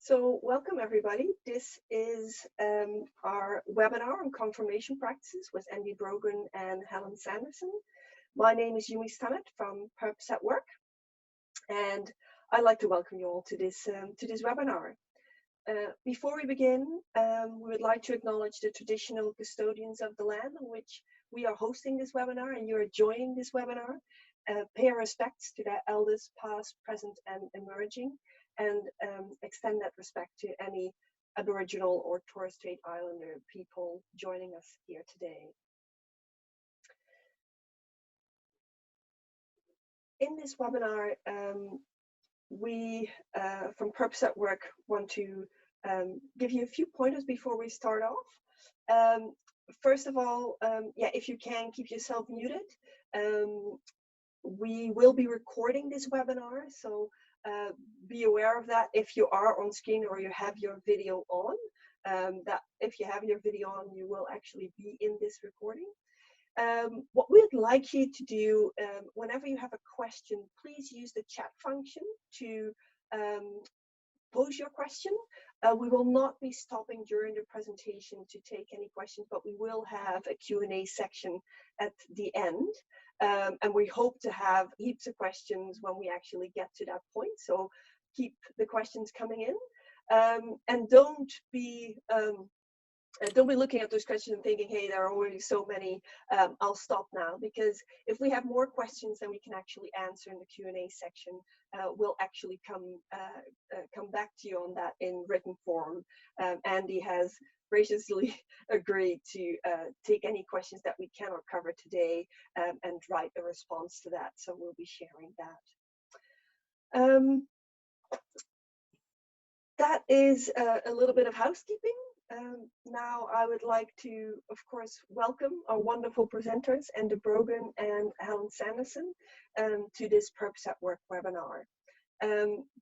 So welcome everybody. This is our webinar on confirmation practices with Andy Brogan and Helen Sanderson. My name is Yumi Stanet from Purpose at Work, and I'd like to welcome you all to this webinar. Before we begin, we would like to acknowledge the traditional custodians of the land on which we are hosting this webinar and you are joining this webinar. Pay our respects to their elders past, present and emerging, and extend that respect to any Aboriginal or Torres Strait Islander people joining us here today. In this webinar, we from Purpose at Work want to give you a few pointers before we start off. First of all, if you can, keep yourself muted. We will be recording this webinar, so be aware of that if you are on screen or you have your video on. That if you have your video on, you will actually be in this recording. What we'd like you to do, whenever you have a question, please use the chat function to pose your question. We will not be stopping during the presentation to take any questions, but we will have a Q&A section at the end. And we hope to have heaps of questions when we actually get to that point. So keep the questions coming in, and don't be looking at those questions and thinking, hey, there are already so many, I'll stop now. Because if we have more questions than we can actually answer in the Q&A section, we'll actually come back to you on that in written form. Andy has graciously agreed to take any questions that we cannot cover today and write a response to that. So we'll be sharing that. That is a little bit of housekeeping. Now I would like to, of course, welcome our wonderful presenters, Andy Brogan and Helen Sanderson, to this Purpose at Work webinar.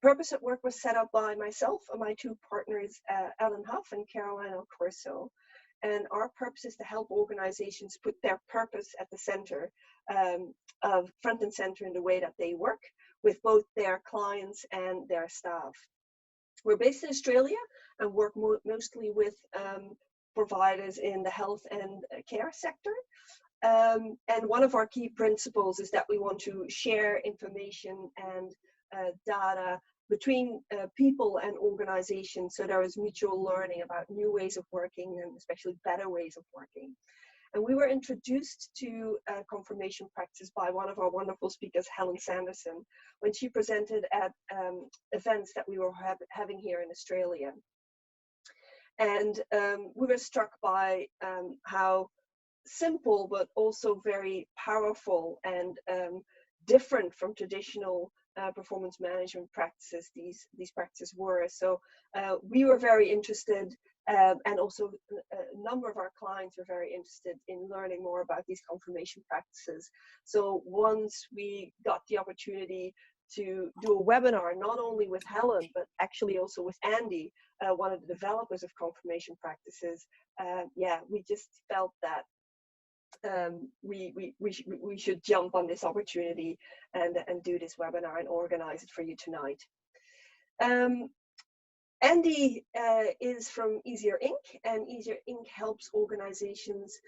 Purpose at Work was set up by myself and my two partners, Ellen Huff and Carolina Corso. And our purpose is to help organizations put their purpose at the center, of front and center in the way that they work with both their clients and their staff. We're based in Australia and work mostly with providers in the health and care sector. And one of our key principles is that we want to share information and data between people and organizations, so there is mutual learning about new ways of working and especially better ways of working. And we were introduced to confirmation practice by one of our wonderful speakers, Helen Sanderson, when she presented at events that we were having here in Australia. And we were struck by how simple but also very powerful and different from traditional performance management practices these practices were. So we were very interested, and also a number of our clients were very interested in learning more about these confirmation practices. So once we got the opportunity to do a webinar, not only with Helen, but actually also with Andy, one of the developers of confirmation practices, we just felt that we should jump on this opportunity and do this webinar and organize it for you tonight. Andy is from Easier Inc., and Easier Inc. helps organizations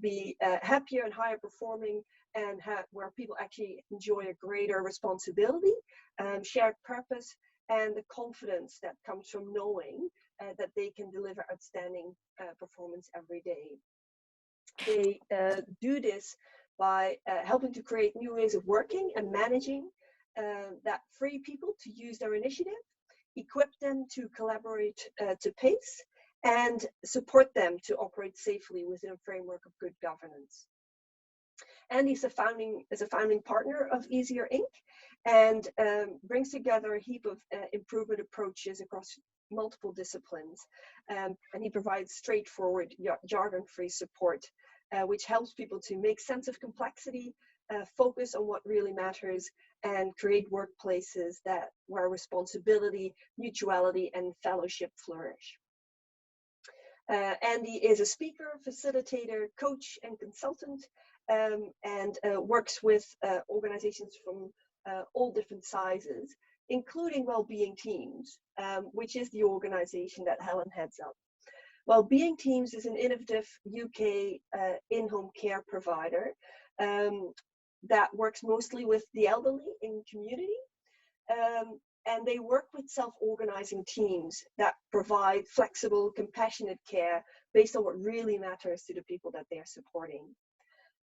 be happier and higher performing, and where people actually enjoy a greater responsibility, shared purpose, and the confidence that comes from knowing that they can deliver outstanding performance every day. They do this by helping to create new ways of working and managing that free people to use their initiative, equip them to collaborate to pace, and support them to operate safely within a framework of good governance. Andy is a founding partner of Easier Inc. and brings together a heap of improvement approaches across multiple disciplines, and he provides straightforward, jargon-free support, which helps people to make sense of complexity, focus on what really matters, and create workplaces where responsibility, mutuality, and fellowship flourish. Andy is a speaker, facilitator, coach, and consultant, and works with organizations from all different sizes including Wellbeing Teams, which is the organization that Helen heads up. Wellbeing Teams is an innovative UK in-home care provider that works mostly with the elderly in community. And they work with self-organizing teams that provide flexible, compassionate care based on what really matters to the people that they're supporting.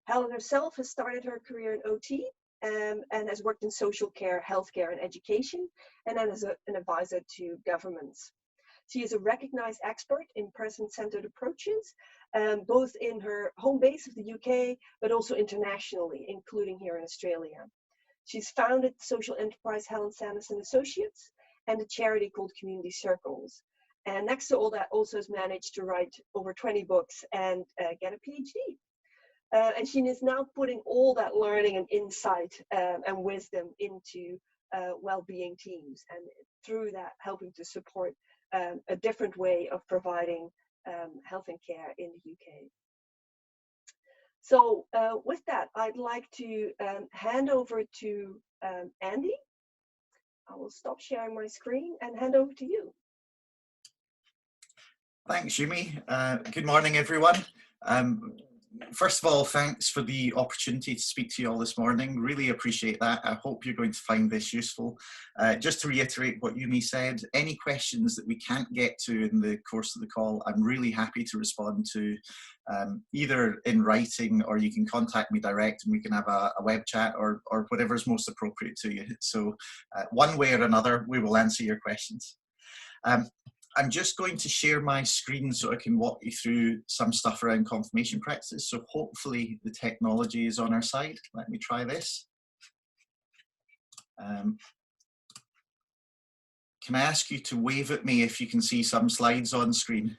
Helen herself has started her career in OT and has worked in social care, healthcare, and education, and then as an advisor to governments. She is a recognized expert in person-centered approaches, both in her home base of the UK, but also internationally, including here in Australia. She's founded the social enterprise Helen Sanderson Associates and a charity called Community Circles. And next to all that, also has managed to write over 20 books and get a PhD. And she is now putting all that learning and insight and wisdom into Wellbeing Teams, and through that helping to support a different way of providing health and care in the UK. So with that, I'd like to hand over to Andy. I will stop sharing my screen and hand over to you. Thanks, Yumi. Good morning, everyone. First of all, thanks for the opportunity to speak to you all this morning. Really appreciate that. I hope you're going to find this useful. Just to reiterate what Yumi said, any questions that we can't get to in the course of the call, I'm really happy to respond to either in writing, or you can contact me direct and we can have a web chat, or whatever's most appropriate to you. So one way or another, we will answer your questions. I'm just going to share my screen so I can walk you through some stuff around confirmation practices. So hopefully the technology is on our side. Let me try this. Can I ask you to wave at me if you can see some slides on screen?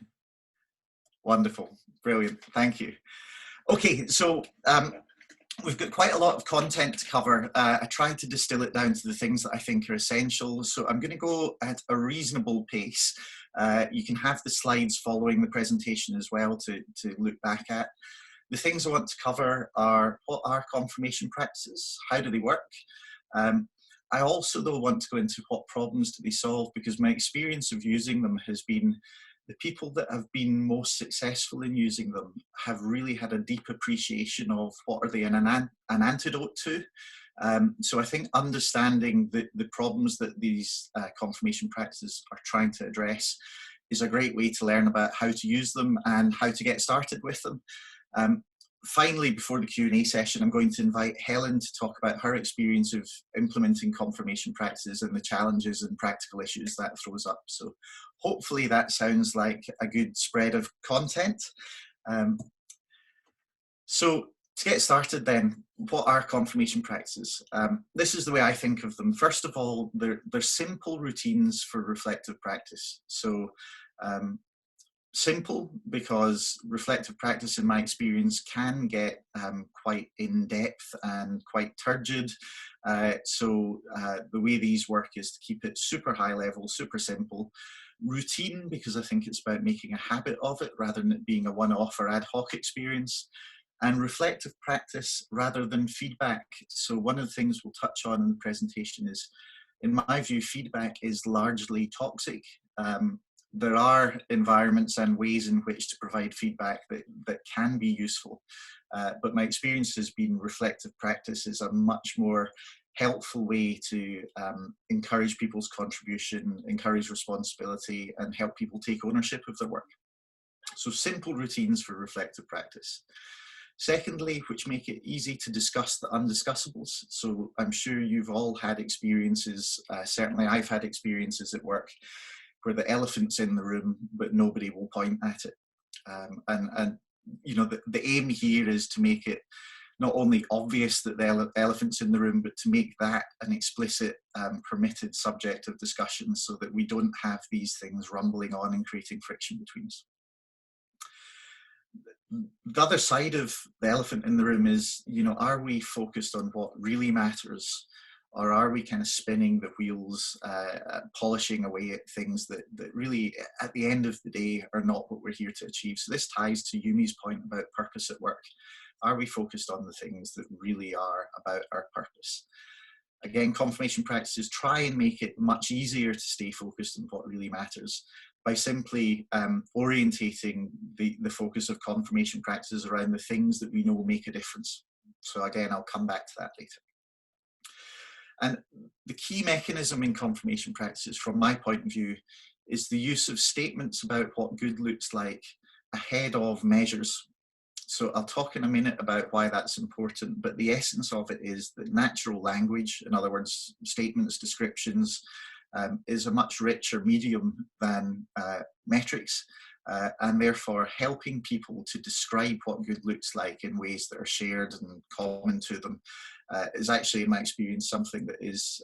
Wonderful, brilliant, thank you. Okay, so we've got quite a lot of content to cover. I tried to distill it down to the things that I think are essential. So I'm going to go at a reasonable pace. You can have the slides following the presentation as well to look back at. The things I want to cover are, what are confirmation practices? How do they work? I also though want to go into what problems do they solve, because my experience of using them has been the people that have been most successful in using them have really had a deep appreciation of what are they an antidote to. So I think understanding the problems that these confirmation practices are trying to address is a great way to learn about how to use them and how to get started with them. Finally, before the Q&A session, I'm going to invite Helen to talk about her experience of implementing confirmation practices and the challenges and practical issues that throws up. So hopefully that sounds like a good spread of content. So to get started then, what are confirmation practices? This is the way I think of them. First of all, they're simple routines for reflective practice. So simple because reflective practice, in my experience, can get quite in-depth and quite turgid. So the way these work is to keep it super high level, super simple. Routine, because I think it's about making a habit of it rather than it being a one-off or ad hoc experience. And reflective practice rather than feedback. So one of the things we'll touch on in the presentation is, in my view, feedback is largely toxic. There are environments and ways in which to provide feedback that can be useful. But my experience has been reflective practice is a much more helpful way to encourage people's contribution, encourage responsibility, and help people take ownership of their work. So simple routines for reflective practice. Secondly, which make it easy to discuss the undiscussables. So I'm sure you've all had experiences, certainly I've had experiences at work, where the elephant's in the room, but nobody will point at it. And you know, the aim here is to make it not only obvious that the elephant's in the room, but to make that an explicit, permitted subject of discussion, so that we don't have these things rumbling on and creating friction between us. The other side of the elephant in the room is, you know, are we focused on what really matters, or are we kind of spinning the wheels, polishing away at things that really, at the end of the day, are not what we're here to achieve? So this ties to Yumi's point about purpose at work. Are we focused on the things that really are about our purpose? Again, confirmation practices try and make it much easier to stay focused on what really matters by simply orientating the focus of confirmation practices around the things that we know make a difference. So again, I'll come back to that later. And the key mechanism in confirmation practices, from my point of view, is the use of statements about what good looks like ahead of measures. So I'll talk in a minute about why that's important, but the essence of it is that natural language, in other words, statements, descriptions, is a much richer medium than metrics, and therefore helping people to describe what good looks like in ways that are shared and common to them is actually, in my experience, something that is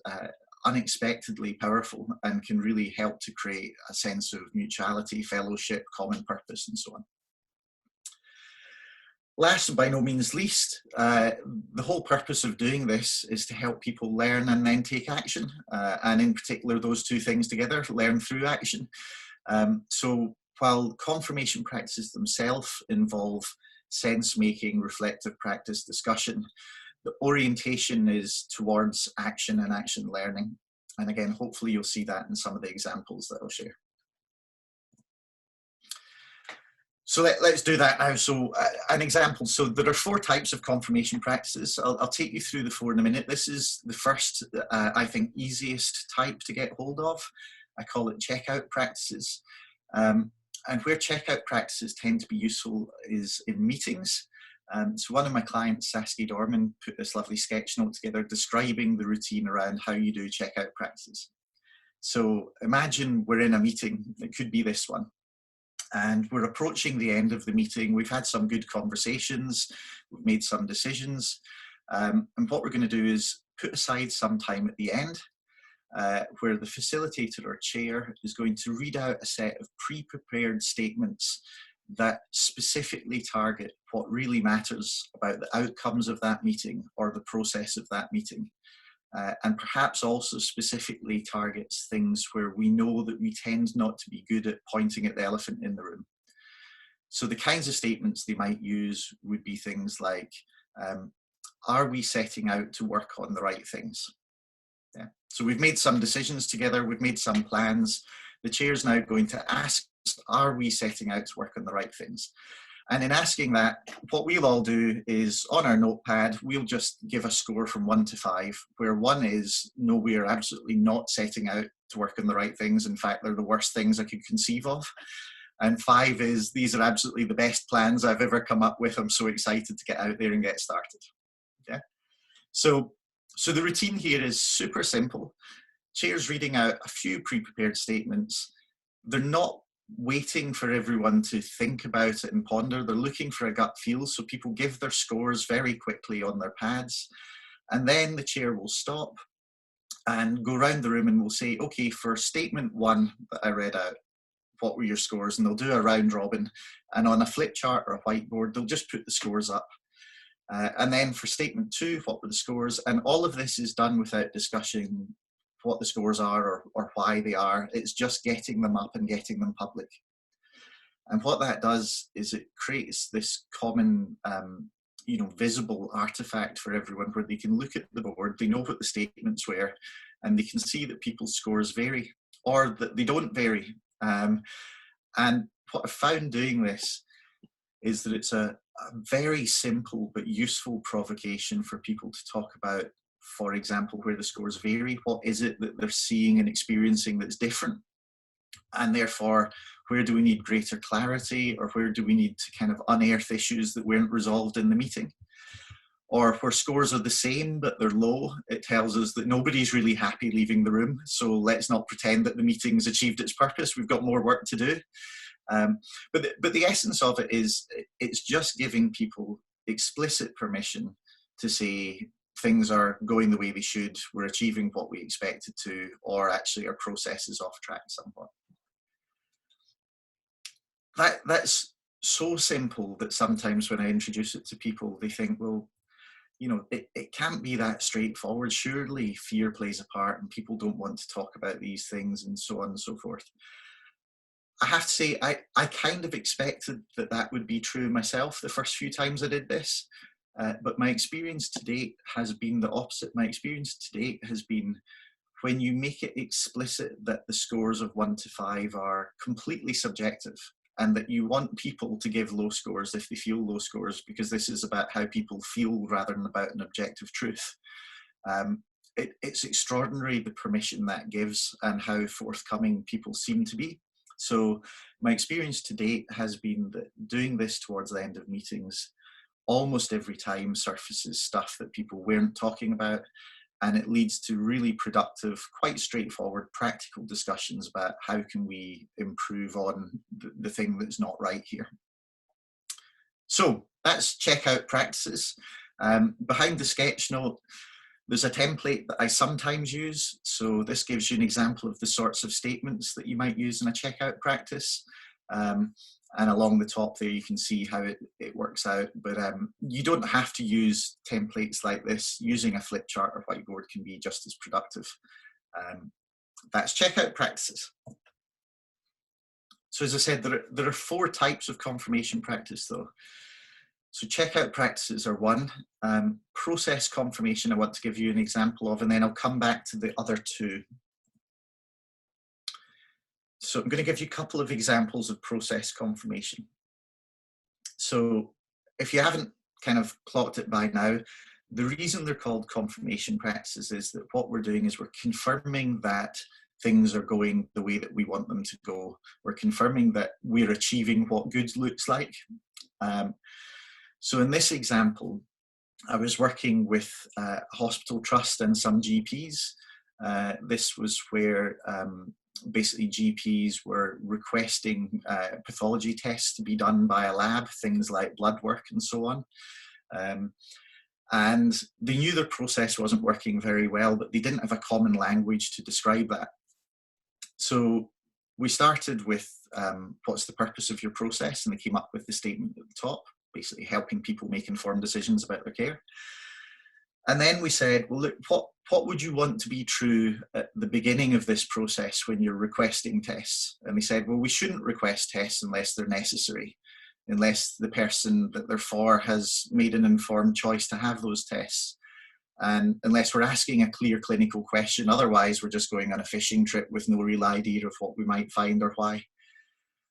unexpectedly powerful and can really help to create a sense of mutuality, fellowship, common purpose, and so on. Last, and by no means least, the whole purpose of doing this is to help people learn and then take action, and in particular those two things together, learn through action. So while confirmation practices themselves involve sense-making, reflective practice, discussion, the orientation is towards action and action learning. And again, hopefully you'll see that in some of the examples that I'll share. So let's do that now. So an example, so there are 4 types of confirmation practices. I'll take you through the 4 in a minute. This is the first, I think, easiest type to get hold of. I call it checkout practices. And where checkout practices tend to be useful is in meetings. So one of my clients, Saskia Dorman, put this lovely sketch note together describing the routine around how you do checkout practices. So imagine we're in a meeting, it could be this one, and we're approaching the end of the meeting. We've had some good conversations, we've made some decisions, and what we're going to do is put aside some time at the end where the facilitator or chair is going to read out a set of pre-prepared statements that specifically target what really matters about the outcomes of that meeting or the process of that meeting. And perhaps also specifically targets things where we know that we tend not to be good at pointing at the elephant in the room. So the kinds of statements they might use would be things like, are we setting out to work on the right things? Yeah. So we've made some decisions together, we've made some plans. The chair's now going to ask, are we setting out to work on the right things? And in asking that, what we'll all do is on our notepad, we'll just give a score from 1 to 5, where 1 is, no, we are absolutely not setting out to work on the right things. In fact, they're the worst things I could conceive of. And 5 is, these are absolutely the best plans I've ever come up with. I'm so excited to get out there and get started. Okay? So the routine here is super simple. Chair's reading out a few pre-prepared statements. They're not waiting for everyone to think about it and ponder. They're looking for a gut feel, so people give their scores very quickly on their pads, and then the chair will stop and go around the room and will say, okay, for statement 1 that I read out, what were your scores? And they'll do a round robin, and on a flip chart or a whiteboard they'll just put the scores up, and then for statement 2, what were the scores? And all of this is done without discussing what the scores are or why they are. It's just getting them up and getting them public. And what that does is it creates this common, visible artifact for everyone where they can look at the board, they know what the statements were, and they can see that people's scores vary or that they don't vary. And what I've found doing this is that it's a very simple but useful provocation for people to talk about, for example, where the scores vary. What is it that they're seeing and experiencing that's different? And therefore, where do we need greater clarity, or where do we need to kind of unearth issues that weren't resolved in the meeting? Or where scores are the same but they're low, it tells us that nobody's really happy leaving the room, so let's not pretend that the meeting's achieved its purpose, we've got more work to do. But the essence of it is, it's just giving people explicit permission to say things are going the way they should, we're achieving what we expected to, or actually our process is off track somewhat. That's so simple that sometimes when I introduce it to people, they think, well, it can't be that straightforward. Surely fear plays a part and people don't want to talk about these things and so on and so forth. I have to say, I kind of expected that would be true myself the first few times I did this. But my experience to date has been the opposite. My experience to date has been when you make it explicit that the scores of 1 to 5 are completely subjective, and that you want people to give low scores if they feel low scores, because this is about how people feel rather than about an objective truth. It's extraordinary the permission that gives and how forthcoming people seem to be. So my experience to date has been that doing this towards the end of meetings almost every time surfaces stuff that people weren't talking about, and it leads to really productive, quite straightforward, practical discussions about how can we improve on the thing that's not right here. So that's checkout practices. Behind the sketch note, there's a template that I sometimes use. So this gives you an example of the sorts of statements that you might use in a checkout practice. And along the top there, you can see how it works out. But you don't have to use templates like this. Using a flip chart or whiteboard can be just as productive. That's checkout practices. So as I said, there are 4 types of confirmation practice though. So checkout practices are one. Process confirmation I want to give you an example of, and then I'll come back to the other 2. So I'm going to give you a couple of examples of process confirmation. So if you haven't kind of clocked it by now, the reason they're called confirmation practices is that what we're doing is we're confirming that things are going the way that we want them to go. We're confirming that we're achieving what good looks like. So in this example, I was working with a hospital trust and some GPs. This was where basically GPs were requesting pathology tests to be done by a lab, things like blood work and so on. And they knew their process wasn't working very well, but they didn't have a common language to describe that. So we started with what's the purpose of your process? And they came up with the statement at the top, basically helping people make informed decisions about their care. And then we said, well, look, what would you want to be true at the beginning of this process when you're requesting tests? And they said, well, we shouldn't request tests unless they're necessary, unless the person that they're for has made an informed choice to have those tests. And unless we're asking a clear clinical question, otherwise we're just going on a fishing trip with no real idea of what we might find or why.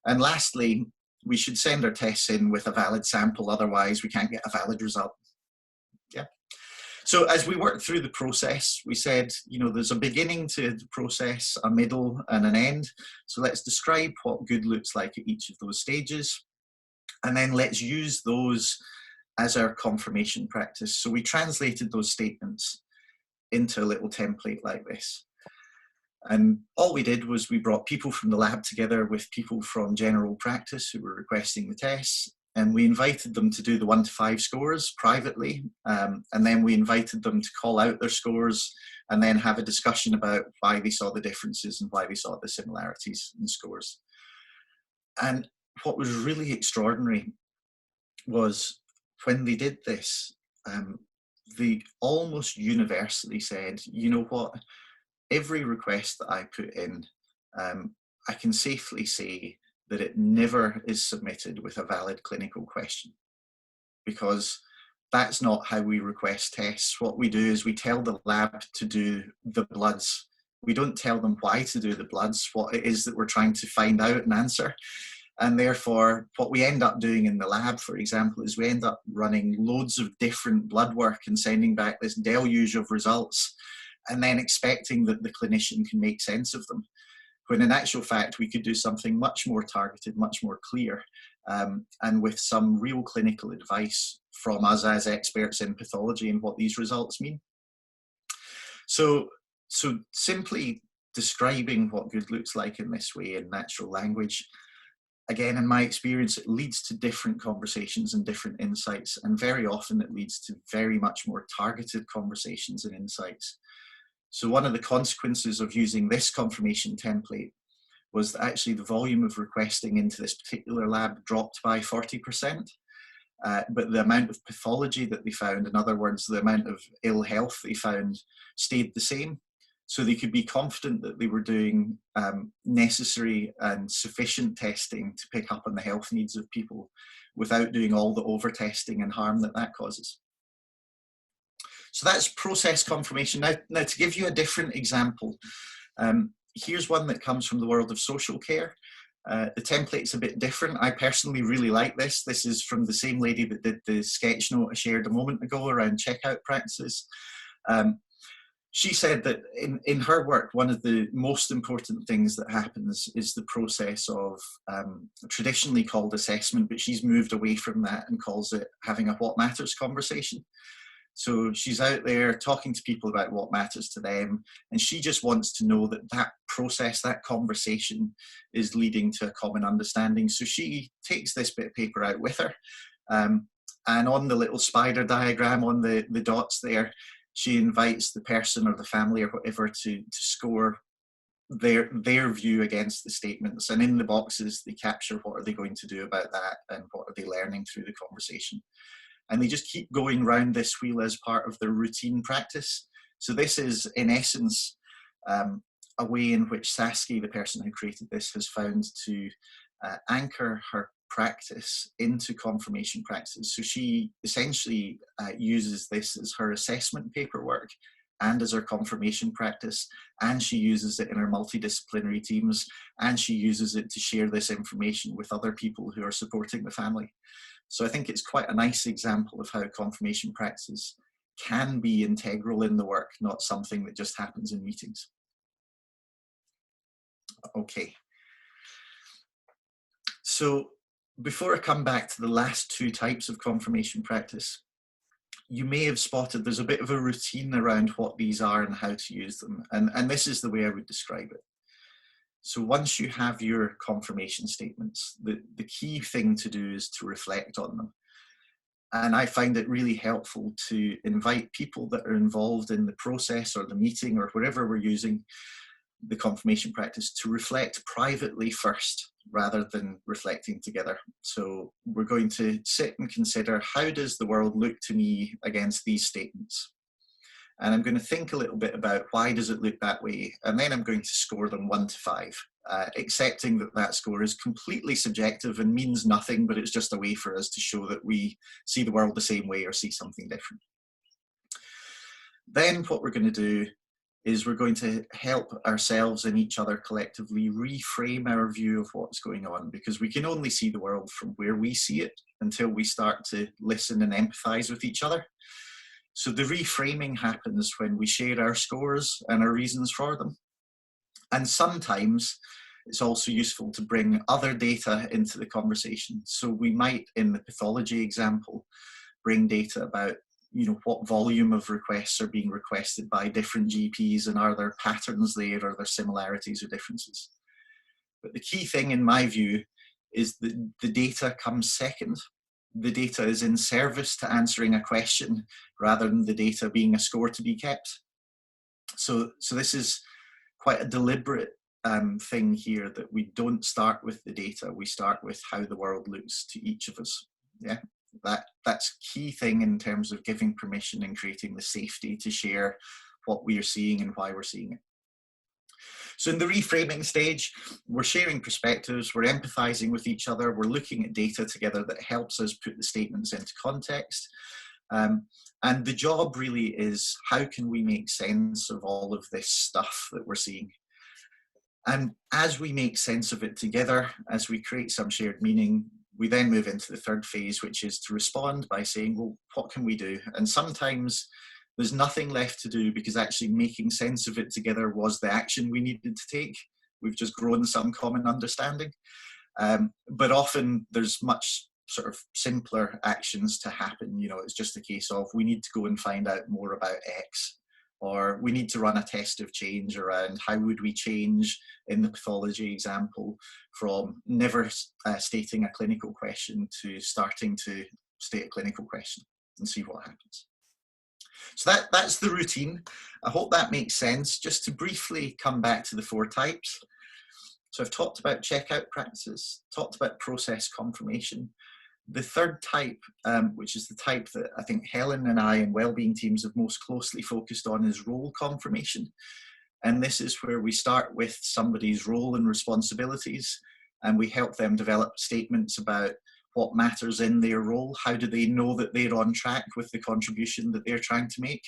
And lastly, we should send our tests in with a valid sample, otherwise we can't get a valid result. Yeah. So as we worked through the process, we said, you know, there's a beginning to the process, a middle and an end. So let's describe what good looks like at each of those stages. And then let's use those as our confirmation practice. So we translated those statements into a little template like this. And all we did was we brought people from the lab together with people from general practice who were requesting the tests, and we invited them to do the 1 to 5 scores privately, and then we invited them to call out their scores and then have a discussion about why they saw the differences and why they saw the similarities in scores. And what was really extraordinary was when they did this, they almost universally said, you know what, every request that I put in, I can safely say that it never is submitted with a valid clinical question, because that's not how we request tests. What we do is we tell the lab to do the bloods. We don't tell them why to do the bloods, what it is that we're trying to find out and answer. And therefore, what we end up doing in the lab, for example, is we end up running loads of different blood work and sending back this deluge of results, and then expecting that the clinician can make sense of them. When in actual fact, we could do something much more targeted, much more clear, and with some real clinical advice from us as experts in pathology and what these results mean. So simply describing what good looks like in this way in natural language, again, in my experience, it leads to different conversations and different insights, and very often it leads to very much more targeted conversations and insights. So one of the consequences of using this confirmation template was that actually the volume of requesting into this particular lab dropped by 40%, but the amount of pathology that they found, in other words, the amount of ill health they found, stayed the same. So they could be confident that they were doing necessary and sufficient testing to pick up on the health needs of people without doing all the over-testing and harm that that causes. So that's process confirmation. Now to give you a different example, here's one that comes from the world of social care. The template's a bit different. I personally really like this. This is from the same lady that did the sketch note I shared a moment ago around checkout practices. She said that in her work, one of the most important things that happens is the process of traditionally called assessment, but she's moved away from that and calls it having a what matters conversation. So she's out there talking to people about what matters to them, and she just wants to know that that process, that conversation is leading to a common understanding. So she takes this bit of paper out with her, and on the little spider diagram on the dots there, she invites the person or the family or whatever to score their view against the statements. And in the boxes, they capture what are they going to do about that and what are they learning through the conversation. And they just keep going round this wheel as part of their routine practice. So this is, in essence, a way in which Saskia, the person who created this, has found to anchor her practice into confirmation practices. So she essentially uses this as her assessment paperwork and as her confirmation practice, and she uses it in her multidisciplinary teams, and she uses it to share this information with other people who are supporting the family. So I think it's quite a nice example of how confirmation practices can be integral in the work, not something that just happens in meetings. Okay. So before I come back to the last two types of confirmation practice, you may have spotted there's a bit of a routine around what these are and how to use them. And this is the way I would describe it. So once you have your confirmation statements, the key thing to do is to reflect on them. And I find it really helpful to invite people that are involved in the process or the meeting or wherever we're using the confirmation practice to reflect privately first rather than reflecting together. So we're going to sit and consider, how does the world look to me against these statements? And I'm going to think a little bit about why does it look that way, and then I'm going to score them 1 to 5, accepting that that score is completely subjective and means nothing, but it's just a way for us to show that we see the world the same way or see something different. Then what we're going to do is we're going to help ourselves and each other collectively reframe our view of what's going on, because we can only see the world from where we see it until we start to listen and empathize with each other. So the reframing happens when we share our scores and our reasons for them. And sometimes it's also useful to bring other data into the conversation. So we might, in the pathology example, bring data about, what volume of requests are being requested by different GPs, and are there patterns there, are there similarities or differences? But the key thing in my view is that the data comes second. The data is in service to answering a question rather than the data being a score to be kept. So this is quite a deliberate thing here, that we don't start with the data, we start with how the world looks to each of us. Yeah, that's key thing in terms of giving permission and creating the safety to share what we are seeing and why we're seeing it. So in the reframing stage, we're sharing perspectives, we're empathizing with each other, we're looking at data together that helps us put the statements into context. And the job really is, how can we make sense of all of this stuff that we're seeing? And as we make sense of it together, as we create some shared meaning, we then move into the third phase, which is to respond by saying, well, what can we do? And sometimes there's nothing left to do, because actually making sense of it together was the action we needed to take. We've just grown some common understanding. But often there's much sort of simpler actions to happen. It's just a case of, we need to go and find out more about X, or we need to run a test of change around how would we change, in the pathology example, from never stating a clinical question to starting to state a clinical question and see what happens. So that's the routine. I hope that makes sense. Just to briefly come back to the 4 types. So I've talked about checkout practices, talked about process confirmation. The third type, which is the type that I think Helen and I and Wellbeing Teams have most closely focused on, is role confirmation. And this is where we start with somebody's role and responsibilities, and we help them develop statements about what matters in their role. How do they know that they're on track with the contribution that they're trying to make?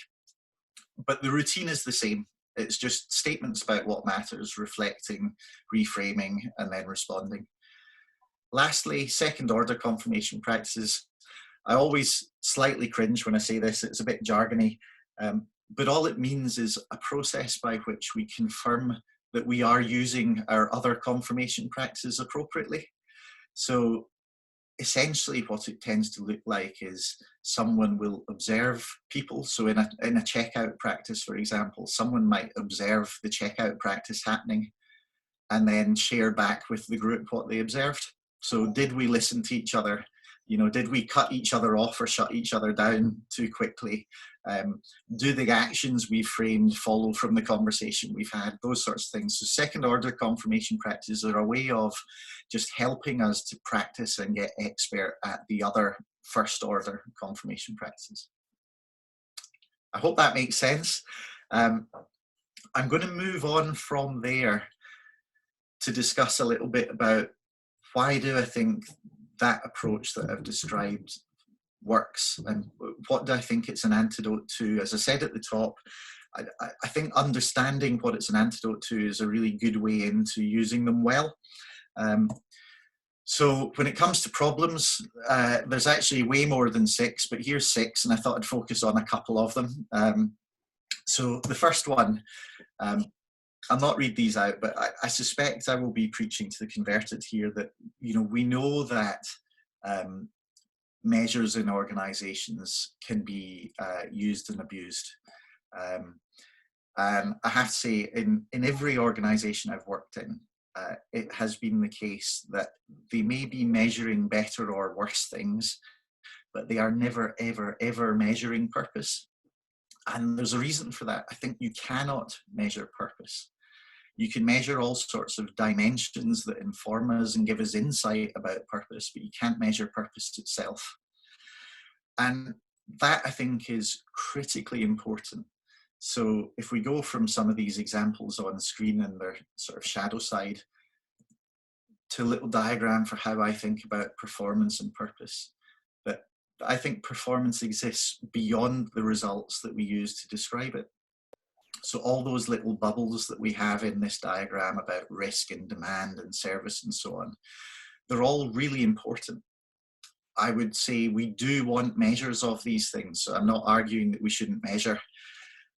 but the routine is the same. It's just statements about what matters, reflecting, reframing, and then responding. Lastly, second order confirmation practices. I always slightly cringe when I say this, it's a bit jargony, but all it means is a process by which we confirm that we are using our other confirmation practices appropriately. So essentially what it tends to look like is someone will observe people. So in a checkout practice, for example, someone might observe the checkout practice happening and then share back with the group what they observed. So did we listen to each other? You know, did we cut each other off or shut each other down too quickly? Do the actions we framed follow from the conversation we've had? Those sorts of things. So second order confirmation practices are a way of just helping us to practice and get expert at the other first order confirmation practices. I hope that makes sense. I'm going to move on from there to discuss a little bit about why do I think that approach that I've described works, and what do I think it's an antidote to. As I said at the top, I think understanding what it's an antidote to is a really good way into using them well. So when it comes to problems, there's actually way more than 6, but here's 6, and I thought I'd focus on a couple of them. So the first one, I'll not read these out, but I suspect I will be preaching to the converted here that, you know, we know that measures in organizations can be used and abused. And I have to say, in every organization I've worked in, it has been the case that they may be measuring better or worse things, but they are never, ever, ever measuring purpose. And there's a reason for that. I think you cannot measure purpose. You can measure all sorts of dimensions that inform us and give us insight about purpose, but you can't measure purpose itself. And that, I think, is critically important. So if we go from some of these examples on screen and their sort of shadow side to a little diagram for how I think about performance and purpose, that I think performance exists beyond the results that we use to describe it. So all those little bubbles that we have in this diagram about risk and demand and service and so on, they're all really important. I would say we do want measures of these things. So I'm not arguing that we shouldn't measure.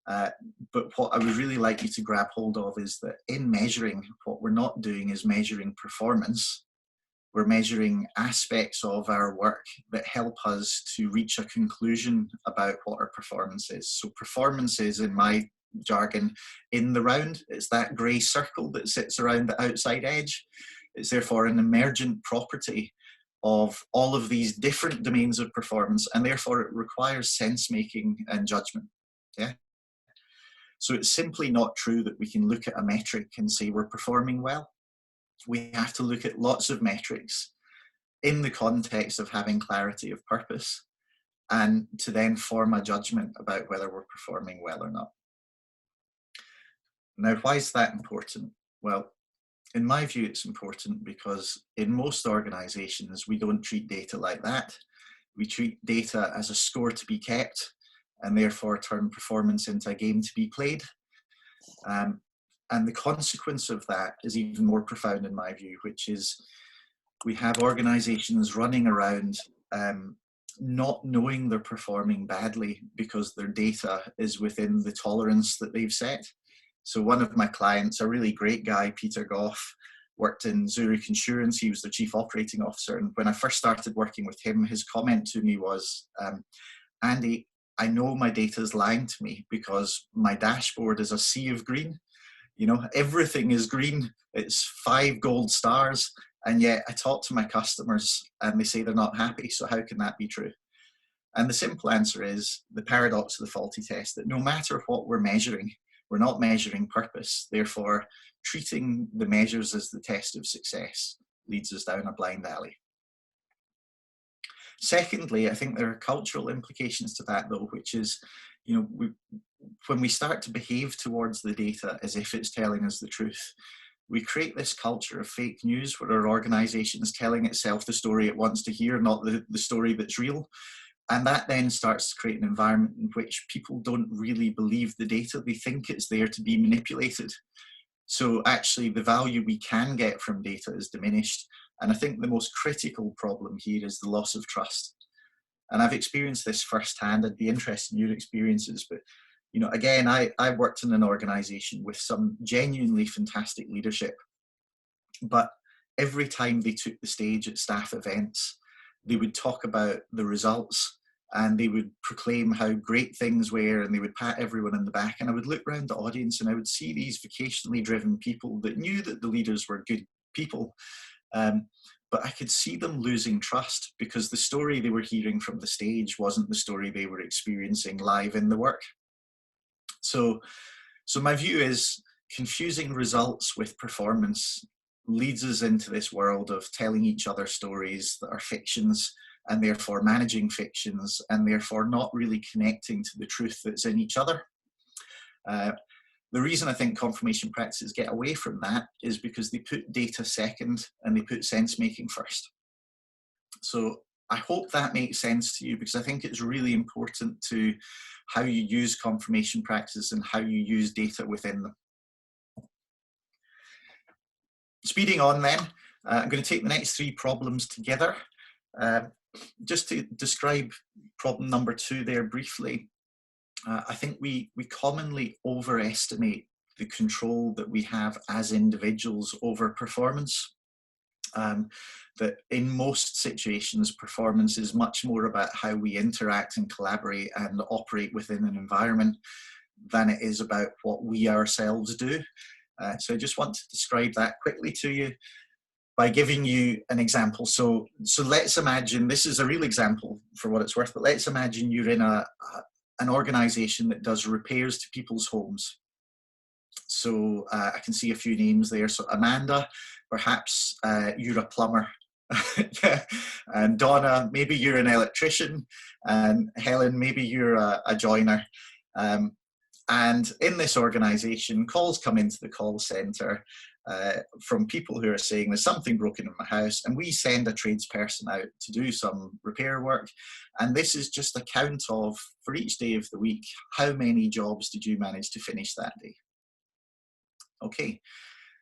But what I would really like you to grab hold of is that in measuring, what we're not doing is measuring performance. We're measuring aspects of our work that help us to reach a conclusion about what our performance is. So performance is, in my jargon, in the round. It's that grey circle that sits around the outside edge. It's therefore an emergent property of all of these different domains of performance, and therefore it requires sense making and judgment. Yeah. So it's simply not true that we can look at a metric and say we're performing well. We have to look at lots of metrics in the context of having clarity of purpose, and to then form a judgment about whether we're performing well or not. Now, why is that important? Well, in my view, it's important because in most organizations, we don't treat data like that. We treat data as a score to be kept, and therefore turn performance into a game to be played. And the consequence of that is even more profound in my view, which is we have organizations running around not knowing they're performing badly because their data is within the tolerance that they've set. So one of my clients, a really great guy, Peter Goff, worked in Zurich Insurance. He was the chief operating officer. And when I first started working with him, his comment to me was, Andy, I know my data is lying to me because my dashboard is a sea of green. You know, everything is green. It's 5 gold stars. And yet I talk to my customers and they say they're not happy. So how can that be true? And the simple answer is the paradox of the faulty test, that no matter what we're measuring, we're not measuring purpose. Therefore, treating the measures as the test of success leads us down a blind alley. Secondly, I think there are cultural implications to that, though, which is, you know, when we start to behave towards the data as if it's telling us the truth, we create this culture of fake news where our organization is telling itself the story it wants to hear, not the story that's real. And that then starts to create an environment in which people don't really believe the data. They think it's there to be manipulated. So actually the value we can get from data is diminished. And I think the most critical problem here is the loss of trust. And I've experienced this firsthand. I'd be interested in your experiences, but again, I worked in an organization with some genuinely fantastic leadership, but every time they took the stage at staff events, they would talk about the results and they would proclaim how great things were, and they would pat everyone in the back. And I would look around the audience and I would see these vocationally driven people that knew that the leaders were good people. But I could see them losing trust because the story they were hearing from the stage wasn't the story they were experiencing live in the work. So my view is confusing results with performance leads us into this world of telling each other stories that are fictions, and therefore managing fictions, and therefore not really connecting to the truth that's in each other. The reason I think confirmation practices get away from that is because they put data second and they put sense making first. So I hope that makes sense to you, because I think it's really important to how you use confirmation practices and how you use data within them. Speeding on then, I'm going to take the next three problems together. Just to describe problem number 2 there briefly, I think we commonly overestimate the control that we have as individuals over performance. That in most situations, performance is much more about how we interact and collaborate and operate within an environment than it is about what we ourselves do. So I just want to describe that quickly to you by giving you an example. So let's imagine, this is a real example for what it's worth, but let's imagine you're in an organization that does repairs to people's homes. So I can see a few names there. So Amanda, perhaps you're a plumber. And Donna, maybe you're an electrician. And Helen, maybe you're a joiner. And in this organization, calls come into the call center from people who are saying there's something broken in my house, and we send a tradesperson out to do some repair work. And this is just a count of, for each day of the week, how many jobs did you manage to finish that day? Okay,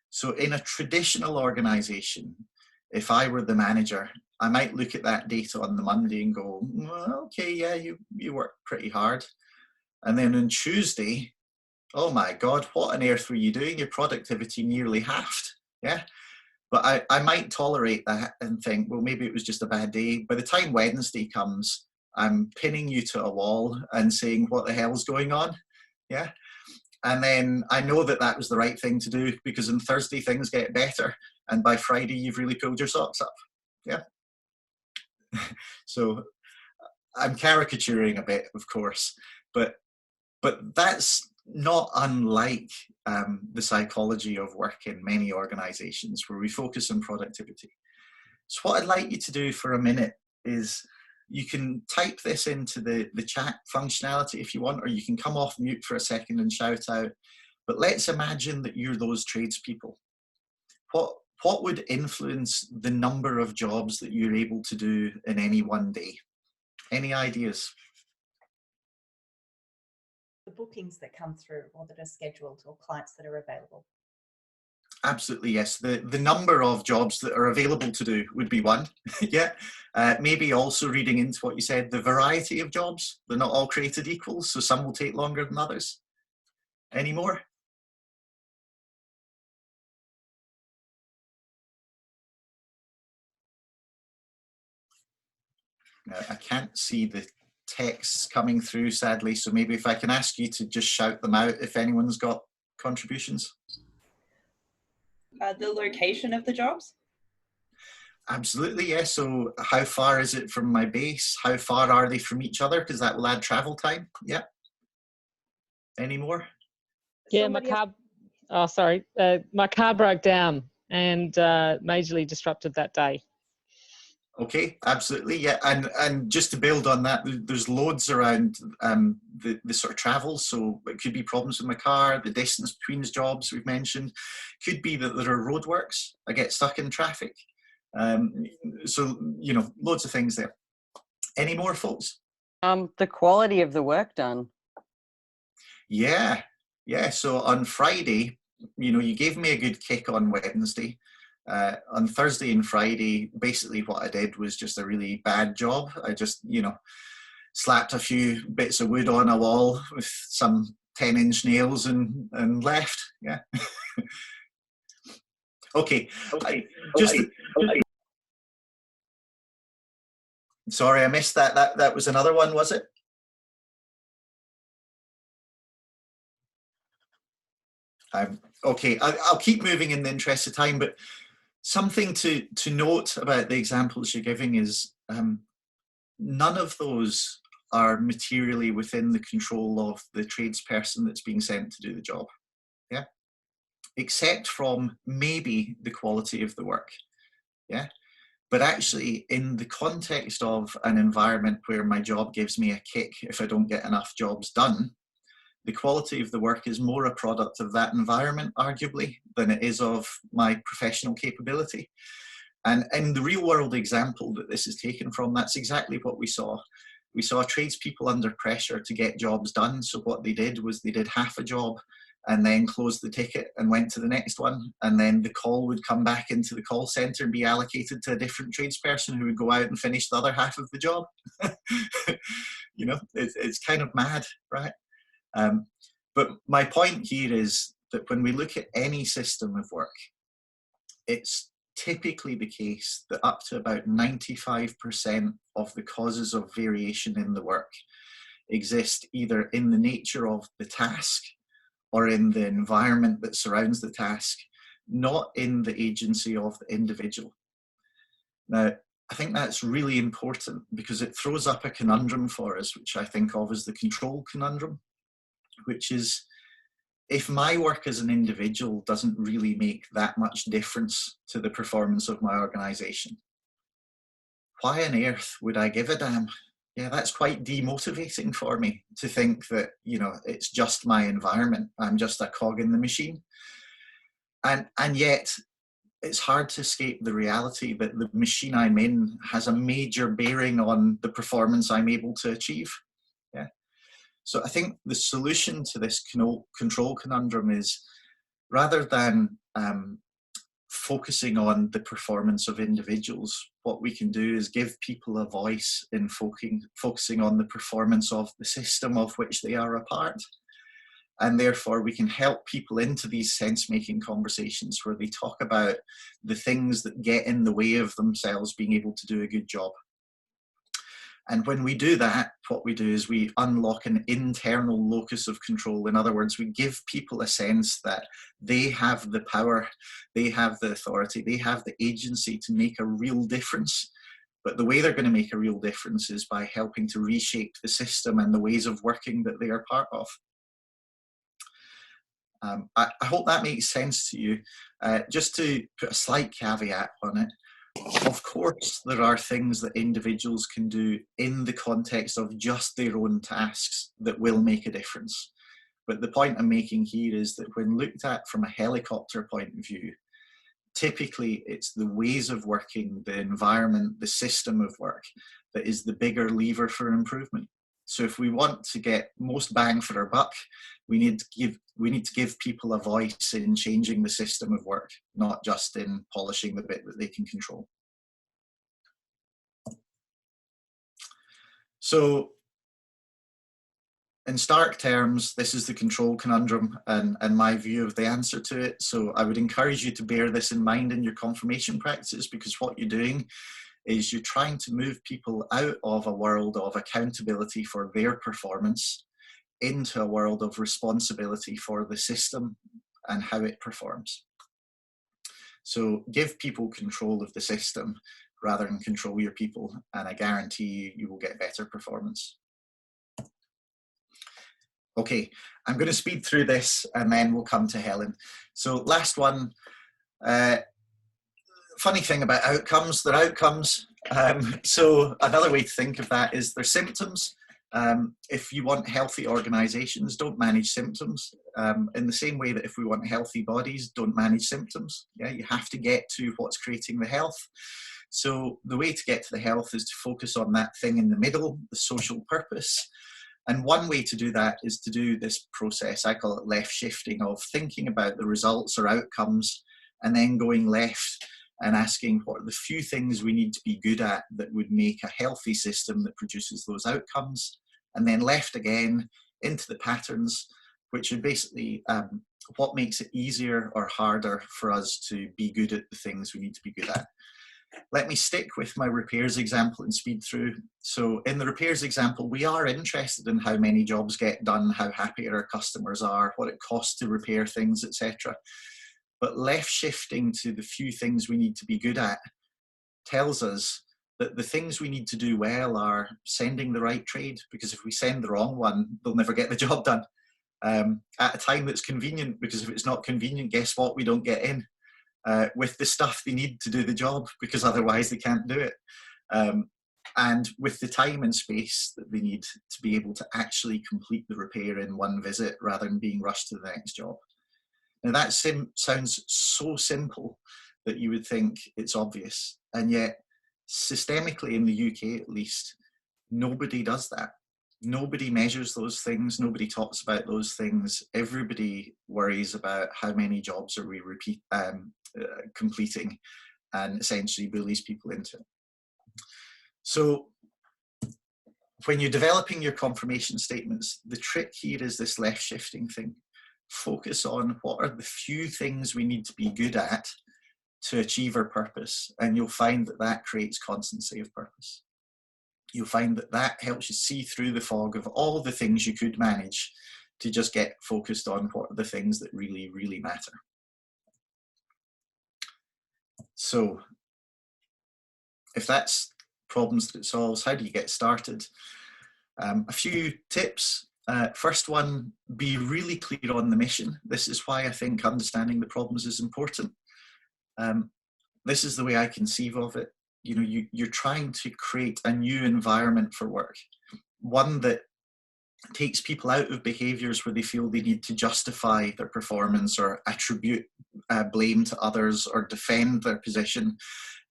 so in a traditional organization, if I were the manager, I might look at that data on the Monday and go, well, okay, yeah, you worked pretty hard. And then on Tuesday, oh my God, what on earth were you doing? Your productivity nearly halved. Yeah. But I might tolerate that and think, well, maybe it was just a bad day. By the time Wednesday comes, I'm pinning you to a wall and saying, what the hell's going on? Yeah. And then I know that that was the right thing to do, because on Thursday things get better. And by Friday, you've really pulled your socks up. Yeah. So I'm caricaturing a bit, of course, but that's not unlike the psychology of work in many organizations where we focus on productivity. So what I'd like you to do for a minute is you can type this into the chat functionality if you want, or you can come off mute for a second and shout out. But let's imagine that you're those tradespeople. What would influence the number of jobs that you're able to do in any one day? Any ideas? The bookings that come through or that are scheduled, or clients that are available. Absolutely, yes. The number of jobs that are available to do would be one. Yeah. Maybe also reading into what you said, the variety of jobs. They're not all created equal, so some will take longer than others. Any more? Now, I can't see the texts coming through, sadly, so maybe if I can ask you to just shout them out if anyone's got contributions. The location of the jobs? Absolutely, yes. So how far is it from my base? How far are they from each other? Because that will add travel time. Yeah. Any more? Yeah, my car broke down and majorly disrupted that day. Okay, absolutely, yeah, and just to build on that, there's loads around the sort of travel. So it could be problems with my car, the distance between the jobs we've mentioned. Could be that there are roadworks. I get stuck in traffic. So loads of things there. Any more, folks? The quality of the work done. Yeah. So on Friday, you gave me a good kick on Wednesday. On Thursday and Friday, basically what I did was just a really bad job. I just, slapped a few bits of wood on a wall with some 10-inch nails and left. Yeah. Okay. Sorry, I missed that. That was another one, was it? Okay, I'll keep moving in the interest of time, but something to note about the examples you're giving is none of those are materially within the control of the tradesperson that's being sent to do the job. Yeah, except from maybe the quality of the work. Yeah, but actually in the context of an environment where my job gives me a kick if I don't get enough jobs done, the quality of the work is more a product of that environment, arguably, than it is of my professional capability. And in the real world example that this is taken from, that's exactly what we saw. We saw tradespeople under pressure to get jobs done. So what they did was they did half a job and then closed the ticket and went to the next one. And then the call would come back into the call center and be allocated to a different tradesperson who would go out and finish the other half of the job. It's kind of mad, right? But my point here is that when we look at any system of work, it's typically the case that up to about 95% of the causes of variation in the work exist either in the nature of the task or in the environment that surrounds the task, not in the agency of the individual. Now, I think that's really important because it throws up a conundrum for us, which I think of as the control conundrum, which is if my work as an individual doesn't really make that much difference to the performance of my organization, why on earth would I give a damn? Yeah, that's quite demotivating for me to think that, it's just my environment. I'm just a cog in the machine. And yet it's hard to escape the reality that the machine I'm in has a major bearing on the performance I'm able to achieve. Yeah. So I think the solution to this control conundrum is, rather than focusing on the performance of individuals, what we can do is give people a voice in focusing on the performance of the system of which they are a part. And therefore we can help people into these sense-making conversations where they talk about the things that get in the way of themselves being able to do a good job. And when we do that, what we do is we unlock an internal locus of control. In other words, we give people a sense that they have the power, they have the authority, they have the agency to make a real difference. But the way they're going to make a real difference is by helping to reshape the system and the ways of working that they are part of. I hope that makes sense to you. Just to put a slight caveat on it, of course, there are things that individuals can do in the context of just their own tasks that will make a difference. But the point I'm making here is that when looked at from a helicopter point of view, typically it's the ways of working, the environment, the system of work that is the bigger lever for improvement. So if we want to get most bang for our buck, we need to give people a voice in changing the system of work, not just in polishing the bit that they can control. So in stark terms, this is the control conundrum and my view of the answer to it. So I would encourage you to bear this in mind in your confirmation practices, because what you're doing is you're trying to move people out of a world of accountability for their performance into a world of responsibility for the system and how it performs. So give people control of the system rather than control your people, and I guarantee you will get better performance. Okay, I'm going to speed through this and then we'll come to Helen. So last one, funny thing about outcomes, they're outcomes. So another way to think of that is they're symptoms. If you want healthy organizations, don't manage symptoms. In the same way that if we want healthy bodies, don't manage symptoms. Yeah, you have to get to what's creating the health. So the way to get to the health is to focus on that thing in the middle, the social purpose. And one way to do that is to do this process, I call it left shifting, of thinking about the results or outcomes and then going left and asking what are the few things we need to be good at that would make a healthy system that produces those outcomes, and then left again into the patterns, which are basically what makes it easier or harder for us to be good at the things we need to be good at. Let me stick with my repairs example and speed through. So in the repairs example, we are interested in how many jobs get done, how happy our customers are, what it costs to repair things, etc. But left shifting to the few things we need to be good at tells us that the things we need to do well are sending the right trade, because if we send the wrong one, they'll never get the job done at a time that's convenient, because if it's not convenient, guess what? We don't get in with the stuff they need to do the job, because otherwise they can't do it. And with the time and space that they need to be able to actually complete the repair in one visit rather than being rushed to the next job. Now that sounds so simple that you would think it's obvious, and yet systemically in the UK at least, nobody does that. Nobody measures those things, nobody talks about those things. Everybody worries about how many jobs are we completing, and essentially bullies people into it. So when you're developing your confirmation statements, the trick here is this left shifting thing. Focus on what are the few things we need to be good at to achieve our purpose, and you'll find that that creates constancy of purpose. You'll find that that helps you see through the fog of all the things you could manage to just get focused on what are the things that really, really matter. So if that's problems that it solves, how do you get started? A few tips. First one, be really clear on the mission. This is why I think understanding the problems is important. This is the way I conceive of it. You know, you're trying to create a new environment for work, one that takes people out of behaviours where they feel they need to justify their performance or attribute blame to others or defend their position,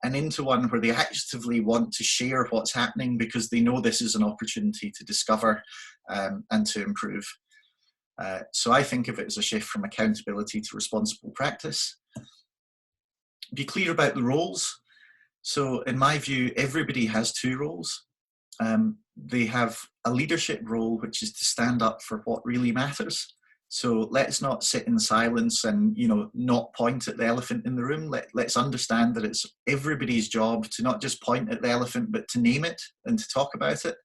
and into one where they actively want to share what's happening because they know this is an opportunity to discover and to improve. So I think of it as a shift from accountability to responsible practice. Be clear about the roles. So in my view, everybody has two roles. They have a leadership role, which is to stand up for what really matters. So let's not sit in silence and, you know, not point at the elephant in the room. Let's understand that it's everybody's job to not just point at the elephant, but to name it and to talk about it.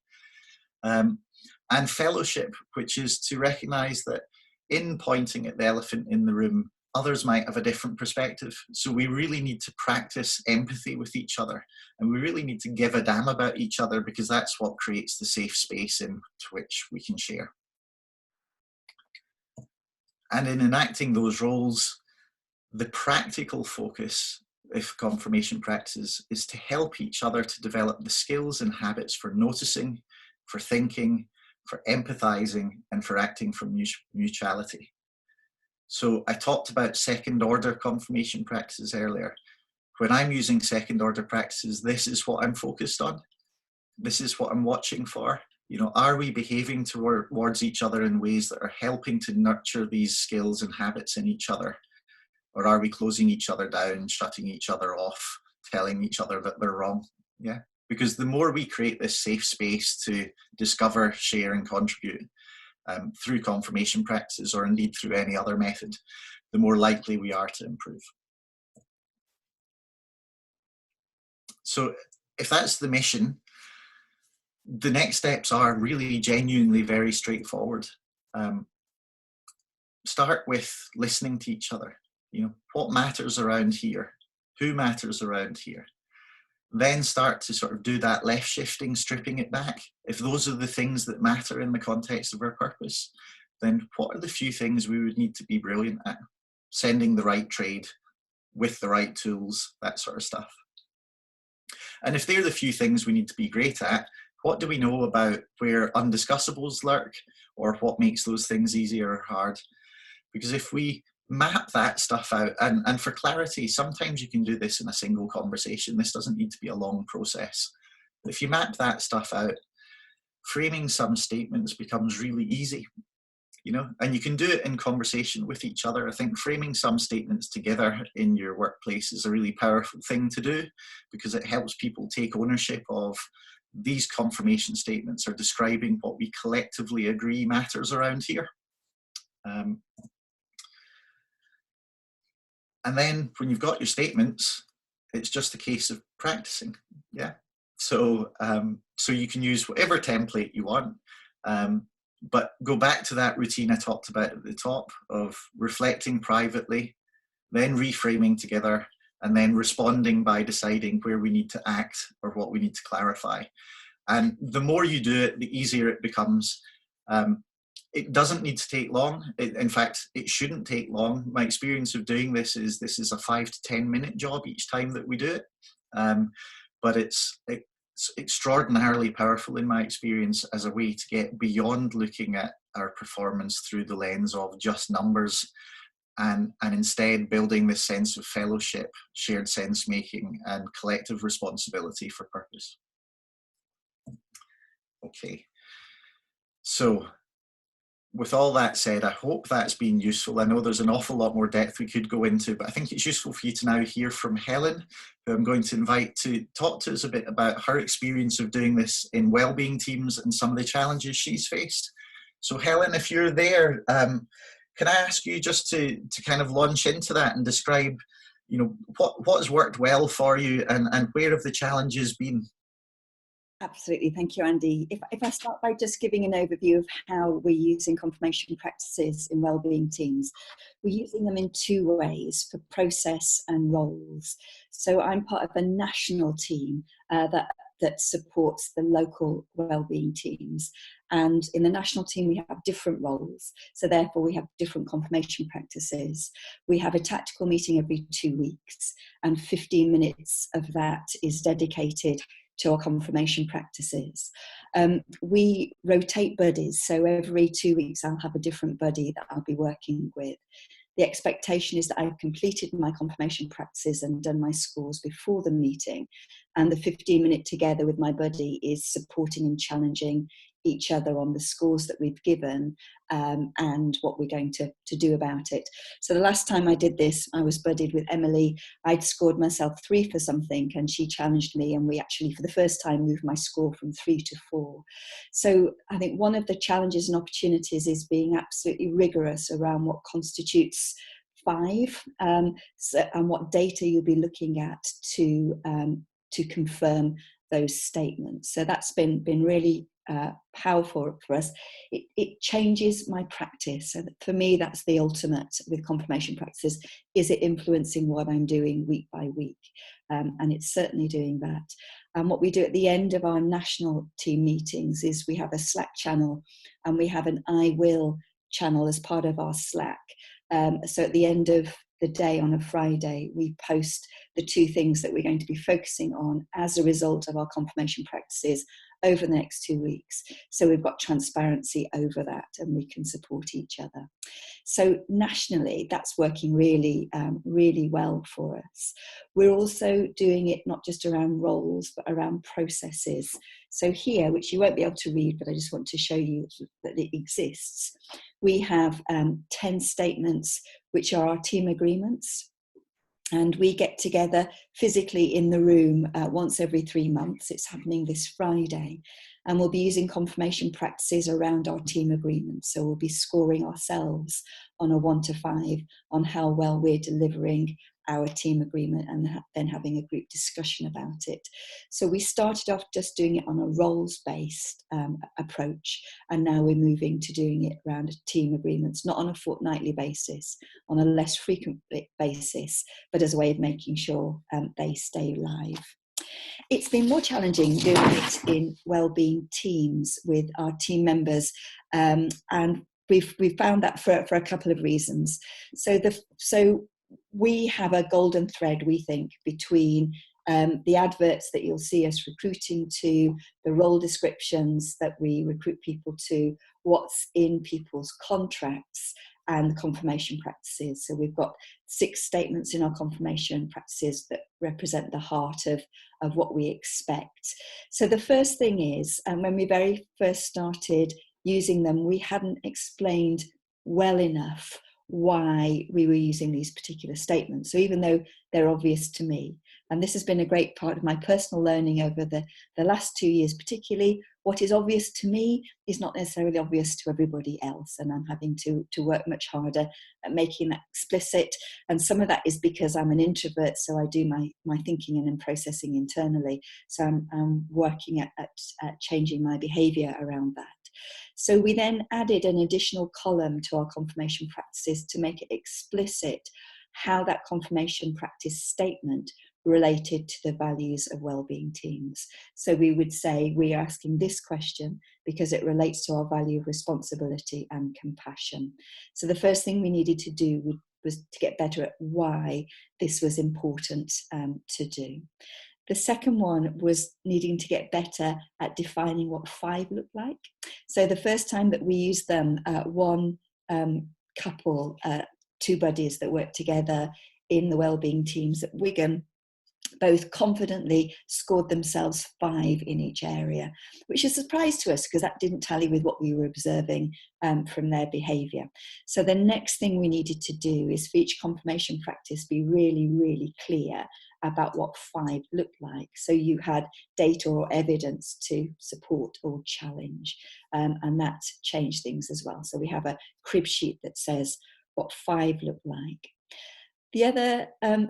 And fellowship, which is to recognize that in pointing at the elephant in the room, others might have a different perspective. So we really need to practice empathy with each other, and we really need to give a damn about each other, because that's what creates the safe space in which we can share. And in enacting those roles, the practical focus, if confirmation practices, is to help each other to develop the skills and habits for noticing, for thinking, for empathizing, and for acting from mutuality. So I talked about second order confirmation practices earlier. When I'm using second order practices, this is what I'm focused on. This is what I'm watching for. You know, are we behaving towards each other in ways that are helping to nurture these skills and habits in each other? Or are we closing each other down, shutting each other off, telling each other that they're wrong? Yeah, because the more we create this safe space to discover, share, and contribute, through confirmation practices, or indeed through any other method, the more likely we are to improve. So if that's the mission, the next steps are really genuinely very straightforward. Start with listening to each other. You know, what matters around here? Who matters around here? Then start to sort of do that left shifting, stripping it back. If those are the things that matter in the context of our purpose, then what are the few things we would need to be brilliant at? Sending the right trade with the right tools, that sort of stuff. And if they're the few things we need to be great at, what do we know about where undiscussables lurk, or what makes those things easy or hard? Because if we map that stuff out, and for clarity, sometimes you can do this in a single conversation. This doesn't need to be a long process. If you map that stuff out, framing some statements becomes really easy, you know, and you can do it in conversation with each other. I think framing some statements together in your workplace is a really powerful thing to do, because it helps people take ownership of these confirmation statements are describing what we collectively agree matters around here. And then when you've got your statements, it's just a case of practicing. Yeah. So, so you can use whatever template you want, but go back to that routine I talked about at the top of reflecting privately, then reframing together, and then responding by deciding where we need to act or what we need to clarify. And the more you do it, the easier it becomes. It doesn't need to take long. In fact, it shouldn't take long. My experience of doing this is a 5 to 10 minute job each time that we do it. But it's extraordinarily powerful in my experience as a way to get beyond looking at our performance through the lens of just numbers, and instead building this sense of fellowship, shared sense making, and collective responsibility for purpose. Okay, so with all that said, I hope that's been useful. I know there's an awful lot more depth we could go into, but I think it's useful for you to now hear from Helen, who I'm going to invite to talk to us a bit about her experience of doing this in Wellbeing Teams and some of the challenges she's faced. So Helen, if you're there, can I ask you just to kind of launch into that and describe, you know, what has worked well for you, and where have the challenges been? Absolutely. Thank you, Andy. If I start by just giving an overview of how we're using confirmation practices in Wellbeing Teams, we're using them in two ways, for process and roles. So I'm part of a national team that supports the local wellbeing teams. And in the national team, we have different roles. So therefore, we have different confirmation practices. We have a tactical meeting every 2 weeks, and 15 minutes of that is dedicated to our confirmation practices. We rotate buddies, so every 2 weeks I'll have a different buddy that I'll be working with. The expectation is that I've completed my confirmation practices and done my scores before the meeting, and the 15-minute together with my buddy is supporting and challenging each other on the scores that we've given, and what we're going to do about it. So the last time I did this, I was buddied with Emily. I'd scored myself 3 for something, and she challenged me, and we actually for the first time moved my score from 3 to 4. So I think one of the challenges and opportunities is being absolutely rigorous around what constitutes 5, and what data you'll be looking at to confirm those statements. So that's been really powerful for us. It changes my practice. So for me, that's the ultimate with confirmation practices. Is it influencing what I'm doing week by week? And it's certainly doing that. And what we do at the end of our national team meetings is we have a Slack channel, and we have an I will channel as part of our Slack. So at the end of the day on a Friday, we post the 2 things that we're going to be focusing on as a result of our confirmation practices over the next 2 weeks. So we've got transparency over that, and we can support each other. So nationally, that's working really, really well for us. We're also doing it not just around roles, but around processes. So here, which you won't be able to read, but I just want to show you that it exists. We have 10 statements, which are our team agreements. And we get together physically in the room once every 3 months. It's happening this Friday. And we'll be using confirmation practices around our team agreements. So we'll be scoring ourselves on a 1 to 5 on how well we're delivering our team agreement, and then having a group discussion about it. So we started off just doing it on a roles-based approach, and now we're moving to doing it around team agreements, not on a fortnightly basis, on a less frequent basis, but as a way of making sure they stay live. It's been more challenging doing it in Wellbeing Teams with our team members, and we've found that for a couple of reasons. So we have a golden thread, we think, between the adverts that you'll see us recruiting to, the role descriptions that we recruit people to, what's in people's contracts, and the confirmation practices. So we've got 6 statements in our confirmation practices that represent the heart of what we expect. So the first thing is, when we very first started using them, we hadn't explained well enough why we were using these particular statements. So even though they're obvious to me, and this has been a great part of my personal learning over the last 2 years particularly, what is obvious to me is not necessarily obvious to everybody else, and I'm having to work much harder at making that explicit. And some of that is because I'm an introvert, so I do my thinking and processing internally. So I'm working at changing my behaviour around that. So we then added an additional column to our confirmation practices to make it explicit how that confirmation practice statement related to the values of Wellbeing Teams. So we would say, we are asking this question because it relates to our value of responsibility and compassion. So the first thing we needed to do was to get better at why this was important to do. The second one was needing to get better at defining what 5 looked like. So the first time that we used them, one couple, 2 buddies that worked together in the Wellbeing Teams at Wigan, both confidently scored themselves 5 in each area, which is a surprise to us because that didn't tally with what we were observing from their behaviour. So the next thing we needed to do is for each confirmation practice be really, really clear about what 5 looked like. So you had data or evidence to support or challenge, and that changed things as well. So we have a crib sheet that says what 5 look like. The other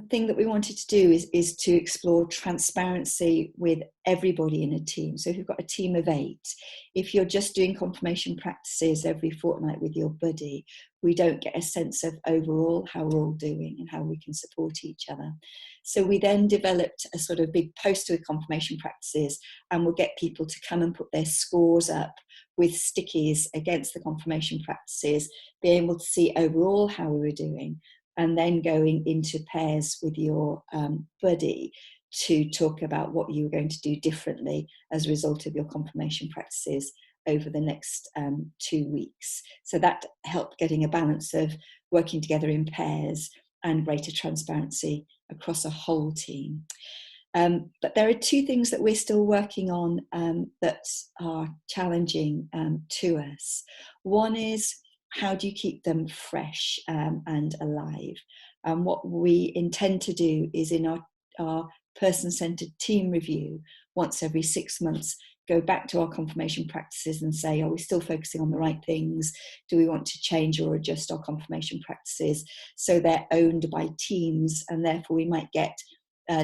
thing that we wanted to do is to explore transparency with everybody in a team. So if you've got a team of 8, if you're just doing confirmation practices every fortnight with your buddy, we don't get a sense of overall how we're all doing and how we can support each other. So we then developed a sort of big poster with confirmation practices, and we'll get people to come and put their scores up with stickies against the confirmation practices, be able to see overall how we were doing, and then going into pairs with your buddy to talk about what you were going to do differently as a result of your confirmation practices over the next 2 weeks. So that helped getting a balance of working together in pairs and greater transparency across a whole team. But there are 2 things that we're still working on that are challenging to us. One is, how do you keep them fresh and alive? And what we intend to do is in our person-centered team review, once every 6 months, go back to our confirmation practices and say, are we still focusing on the right things? Do we want to change or adjust our confirmation practices so they're owned by teams, and therefore we might get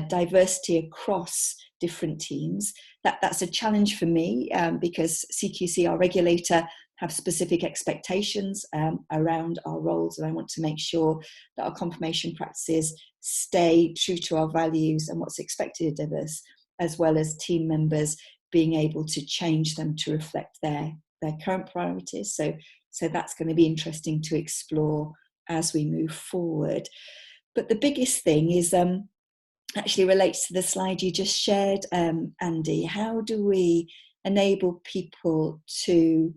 diversity across different teams? That's a challenge for me because CQC, our regulator, have specific expectations around our roles, and I want to make sure that our confirmation practices stay true to our values and what's expected of us, as well as team members being able to change them to reflect their current priorities. So that's going to be interesting to explore as we move forward. But the biggest thing is actually relates to the slide you just shared, Andy. How do we enable people to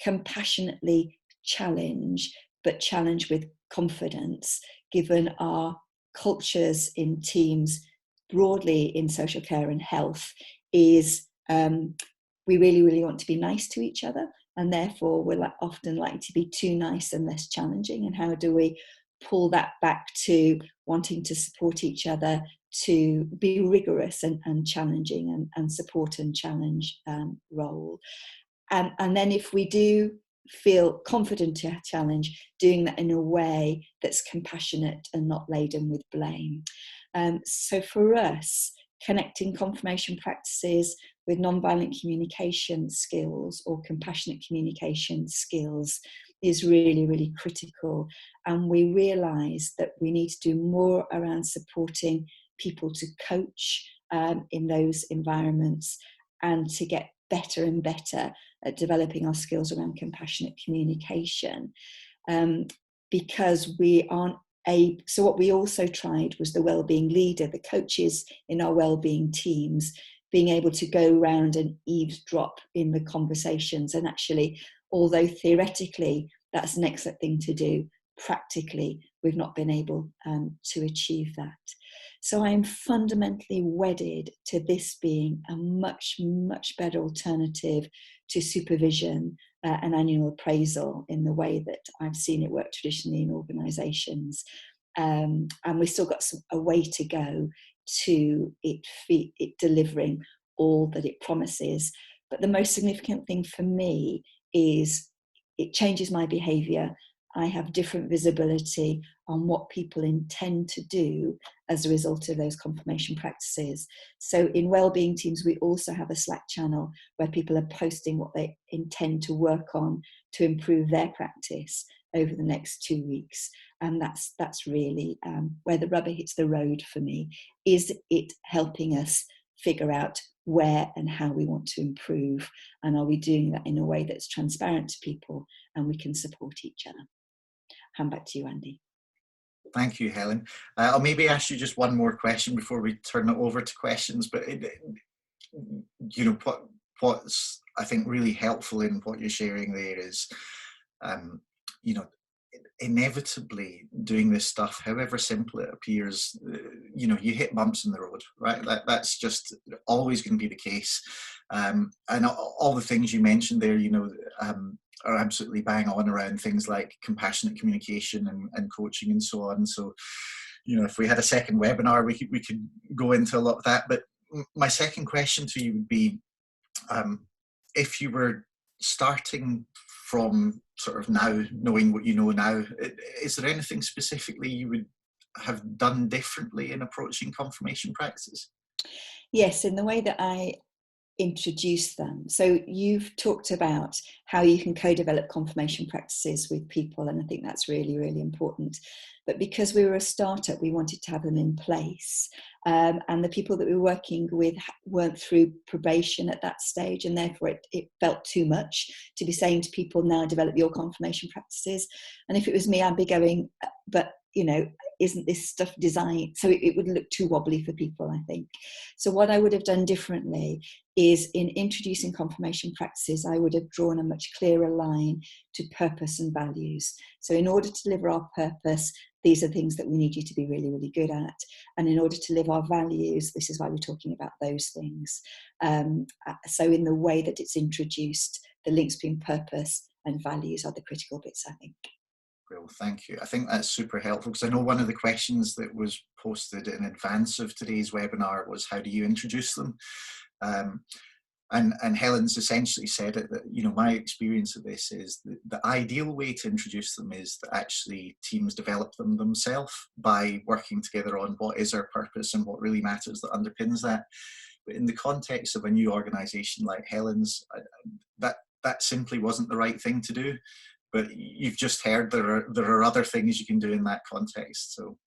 compassionately challenge, but challenge with confidence, given our cultures in teams broadly in social care and health is we really, really want to be nice to each other, and therefore we're often like to be too nice and less challenging. And how do we pull that back to wanting to support each other, to be rigorous and challenging and support and challenge role? And then if we do feel confident to challenge, doing that in a way that's compassionate and not laden with blame. So for us, connecting confirmation practices with nonviolent communication skills or compassionate communication skills is really, really critical. And we realise that we need to do more around supporting people to coach in those environments and to get better and better at developing our skills around compassionate communication, because we aren't So what we also tried was the wellbeing leader, the coaches in our wellbeing teams, being able to go around and eavesdrop in the conversations. And actually, although theoretically that's an excellent thing to do, practically we've not been able to achieve that. So I'm fundamentally wedded to this being a much, much better alternative to supervision and annual appraisal in the way that I've seen it work traditionally in organisations. And we've still got a way to go to it delivering all that it promises. But the most significant thing for me is it changes my behaviour. I have different visibility on what people intend to do as a result of those confirmation practices. So in Wellbeing Teams, we also have a Slack channel where people are posting what they intend to work on to improve their practice over the next 2 weeks. And that's really where the rubber hits the road for me. Is it helping us figure out where and how we want to improve? And are we doing that in a way that's transparent to people and we can support each other? Hand back to you, Andy. Thank you, Helen. I'll maybe ask you just one more question before we turn it over to questions. But you know, what's I think really helpful in what you're sharing there is, you know, inevitably doing this stuff, however simple it appears, you know, you hit bumps in the road, right? That's just always going to be the case. And all the things you mentioned there, you know, are absolutely bang on around things like compassionate communication and coaching and so on. So, you know, if we had a second webinar, we could go into a lot of that. But my second question to you would be, if you were starting from sort of now, knowing what you know now, is there anything specifically you would have done differently in approaching confirmation practices? Yes, in the way that I introduce them. So you've talked about how you can co-develop confirmation practices with people, and I think that's really, really important. But because we were a startup, we wanted to have them in place. And the people that we were working with weren't through probation at that stage, and therefore it felt too much to be saying to people, now develop your confirmation practices. And if it was me, I'd be going, but you know, isn't this stuff designed? So it would look too wobbly for people, I think. So what I would have done differently is in introducing confirmation practices, I would have drawn a much clearer line to purpose and values. So in order to deliver our purpose, these are things that we need you to be really, really good at. And in order to live our values, this is why we're talking about those things. So in the way that it's introduced, the links between purpose and values are the critical bits, I think. Well, thank you. I think that's super helpful, because I know one of the questions that was posted in advance of today's webinar was, how do you introduce them? And Helen's essentially said it, that, you know, my experience of this is the ideal way to introduce them is that actually teams develop them themselves by working together on what is our purpose and what really matters that underpins that. But in the context of a new organisation like Helen's, that simply wasn't the right thing to do. But you've just heard there are other things you can do in that context. So,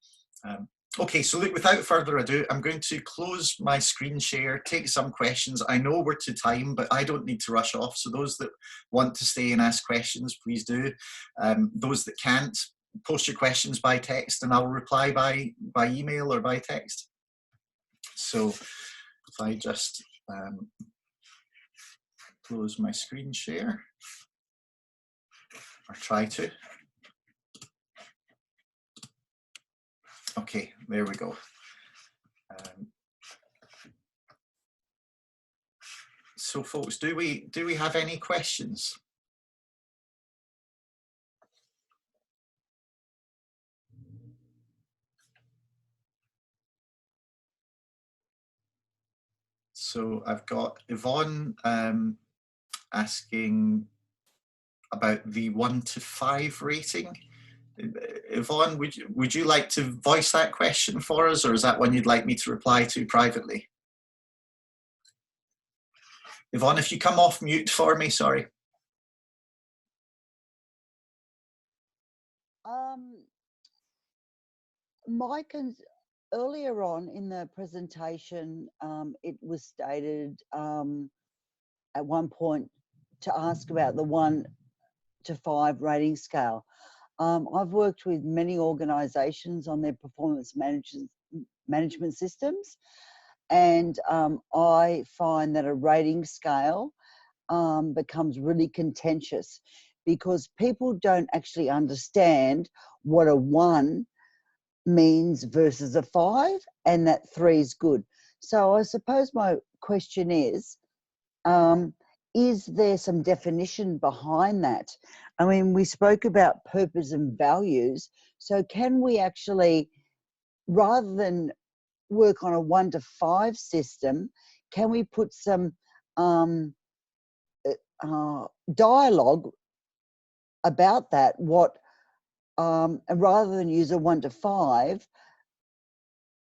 okay, so look, without further ado, I'm going to close my screen share, take some questions. I know we're to time, but I don't need to rush off. So those that want to stay and ask questions, please do. Those that can't, post your questions by text and I'll reply by email or by text. So if I just close my screen share. Or try to. Okay, there we go. So folks, do we have any questions? So I've got Yvonne asking about the 1 to 5 rating. Yvonne, would you like to voice that question for us, or is that one you'd like me to reply to privately? Yvonne, if you come off mute for me, sorry. Earlier on in the presentation, it was stated at one point to ask about the 1 to 5 rating scale. I've worked with many organisations on their performance management systems, and I find that a rating scale becomes really contentious because people don't actually understand what a 1 means versus a 5, and that 3 is good. So I suppose my question is there some definition behind that? I mean, we spoke about purpose and values. So can we actually, rather than work on a 1 to 5 system, can we put some dialogue about that? Rather than use a 1 to 5,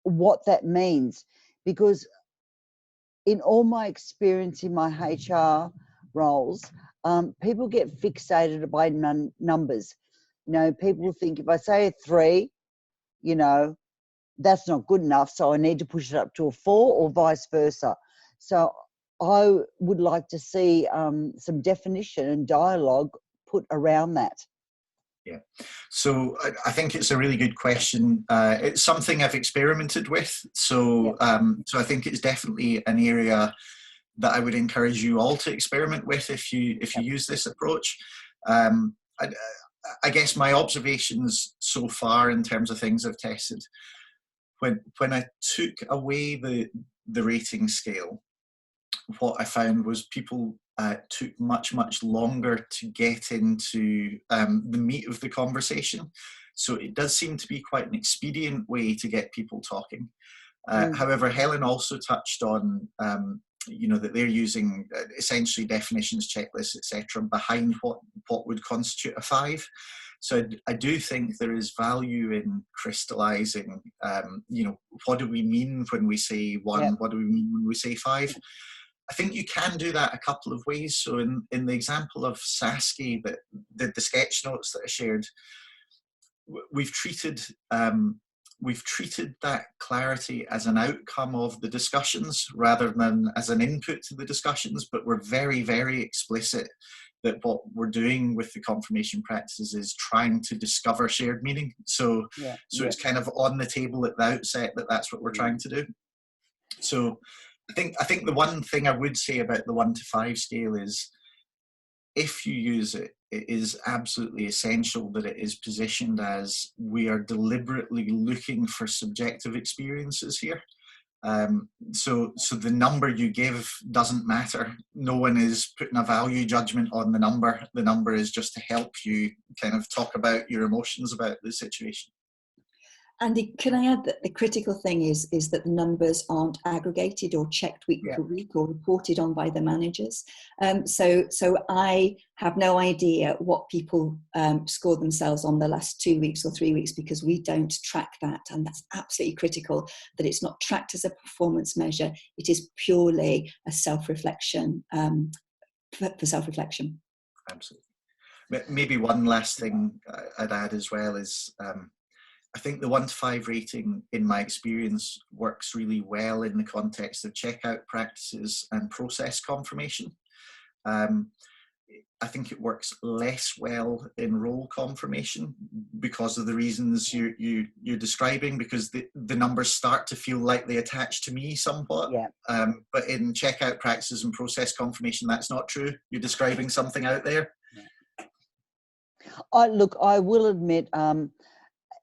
what that means? Because in all my experience in my HR roles, people get fixated by numbers. You know, people think if I say a 3, you know, that's not good enough, so I need to push it up to a 4 or vice versa. So I would like to see some definition and dialogue put around that. Yeah, so I think it's a really good question. It's something I've experimented with, so so I think it's definitely an area that I would encourage you all to experiment with if you use this approach. I guess my observations so far in terms of things I've tested, when I took away the rating scale, what I found was people took much longer to get into the meat of the conversation. So it does seem to be quite an expedient way to get people talking. However, Helen also touched on you know, that they're using essentially definitions, checklists, etc., behind what would constitute a 5. So I do think there is value in crystallizing, you know, what do we mean when we say 1? What do we mean when we say 5? I think you can do that a couple of ways. So in the example of Saskia, the sketch notes that I shared, we've treated that clarity as an outcome of the discussions rather than as an input to the discussions, but we're very, very explicit that what we're doing with the confirmation practices is trying to discover shared meaning. So it's kind of on the table at the outset that that's what we're trying to do. So I think the one thing I would say about the 1 to 5 scale is, if you use it, it is absolutely essential that it is positioned as we are deliberately looking for subjective experiences here. So the number you give doesn't matter. No one is putting a value judgment on the number. The number is just to help you kind of talk about your emotions about the situation. Andy, can I add that the critical thing is that the numbers aren't aggregated or checked week to week or reported on by the managers. So I have no idea what people score themselves on the last 2 weeks or 3 weeks, because we don't track that, and that's absolutely critical, that it's not tracked as a performance measure. It is purely a self-reflection, for self-reflection. Absolutely. Maybe one last thing I'd add as well is, I think the 1 to 5 rating, in my experience, works really well in the context of checkout practices and process confirmation. I think it works less well in role confirmation because of the reasons you're describing, because the numbers start to feel like they attach to me somewhat. But in checkout practices and process confirmation, that's not true. You're describing something out there. Look, I will admit,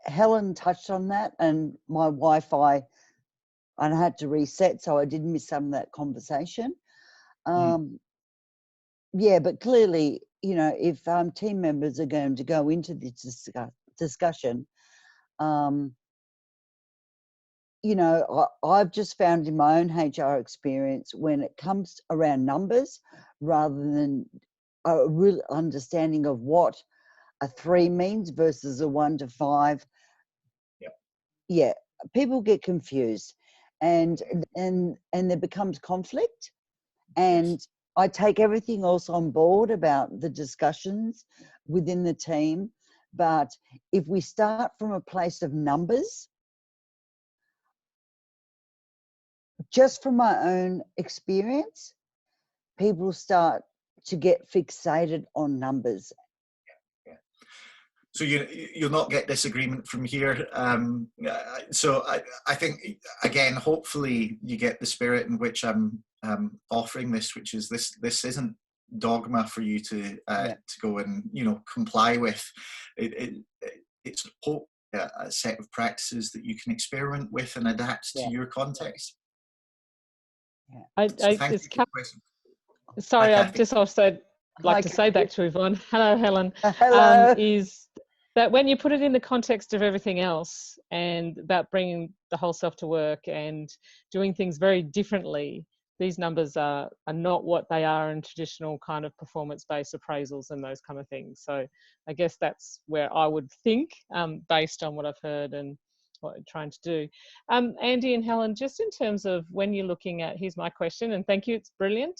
Helen touched on that, and my Wi-Fi, I had to reset, so I did miss some of that conversation. Yeah, but clearly, you know, if team members are going to go into this discussion, you know, I've just found in my own HR experience, when it comes around numbers, rather than a real understanding of what a 3 means versus a 1 to 5, people get confused, and there becomes conflict. And I take everything else on board about the discussions within the team, but if we start from a place of numbers, just from my own experience, people start to get fixated on numbers. So you'll not get disagreement from here. So I think, again, hopefully you get the spirit in which I'm offering this, which is this isn't dogma for you to go and comply with. It's a set of practices that you can experiment with and adapt to your context. Yeah. So thank you for the question. Sorry, Hi, I'd just also like to say back to Yvonne, hello Helen, hello. is that when you put it in the context of everything else and about bringing the whole self to work and doing things very differently, these numbers are not what they are in traditional kind of performance-based appraisals and those kind of things. So I guess that's where I would think, based on what I've heard and what I'm trying to do. Andy and Helen, just in terms of when you're looking at, here's my question, and thank you, it's brilliant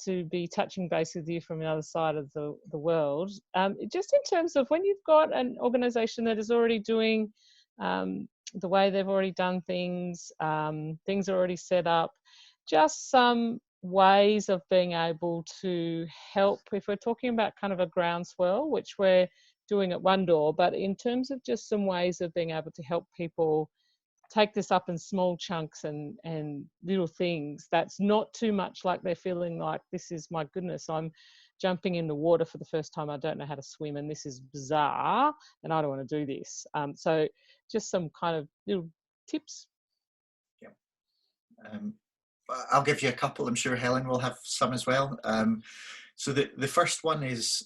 to be touching base with you from the other side of the world. Just in terms of when you've got an organisation that is already doing the way they've already done things, things are already set up, just some ways of being able to help, if we're talking about kind of a groundswell, which we're doing at One Door, but in terms of just some ways of being able to help people take this up in small chunks and little things that's not too much like they're feeling like, this is, my goodness, I'm jumping in the water for the first time, I don't know how to swim and this is bizarre and I don't want to do this. So just some kind of little tips. Yeah. I'll give you a couple. I'm sure Helen will have some as well. So the first one is,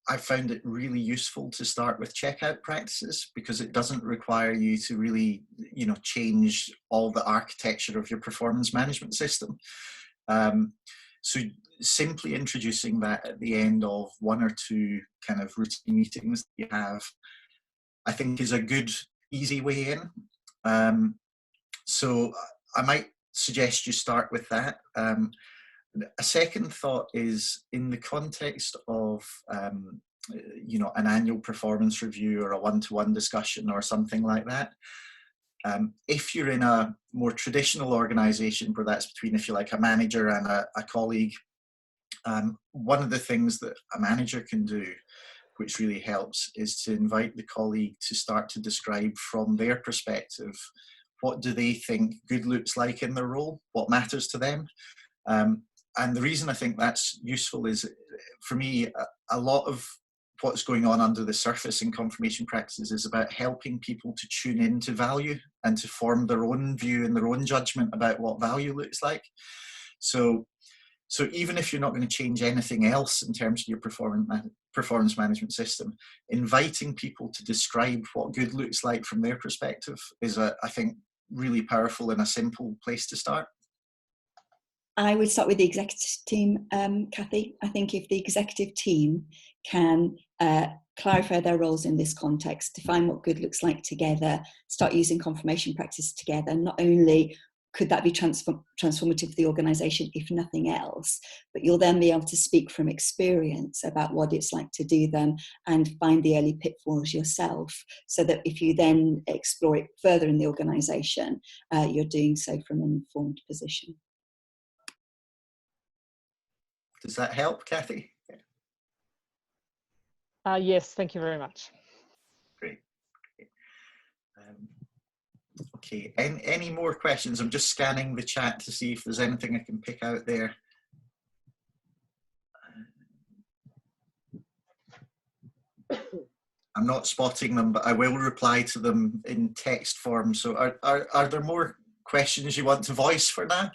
I found it really useful to start with checkout practices because it doesn't require you to really, change all the architecture of your performance management system. So simply introducing that at the end of one or two kind of routine meetings that you have, I think is a good, easy way in. So I might suggest you start with that. A second thought is in the context of, an annual performance review or a one-to-one discussion or something like that. If you're in a more traditional organization where that's between, if you like, a manager and a colleague, one of the things that a manager can do, which really helps, is to invite the colleague to start to describe from their perspective, what do they think good looks like in their role, what matters to them. And the reason I think that's useful is, for me, a lot of what's going on under the surface in confirmation practices is about helping people to tune into value and to form their own view and their own judgment about what value looks like. So even if you're not going to change anything else in terms of your performance management system, inviting people to describe what good looks like from their perspective is, I think, really powerful and a simple place to start. I would start with the executive team, Kathy. I think if the executive team can clarify their roles in this context, define what good looks like together, start using confirmation practice together, not only could that be transformative for the organisation, if nothing else, but you'll then be able to speak from experience about what it's like to do them and find the early pitfalls yourself, so that if you then explore it further in the organisation, you're doing so from an informed position. Does that help, Kathy? Yes, thank you very much. Great. Okay, any more questions? I'm just scanning the chat to see if there's anything I can pick out there. I'm not spotting them, but I will reply to them in text form. So are there more questions you want to voice for now?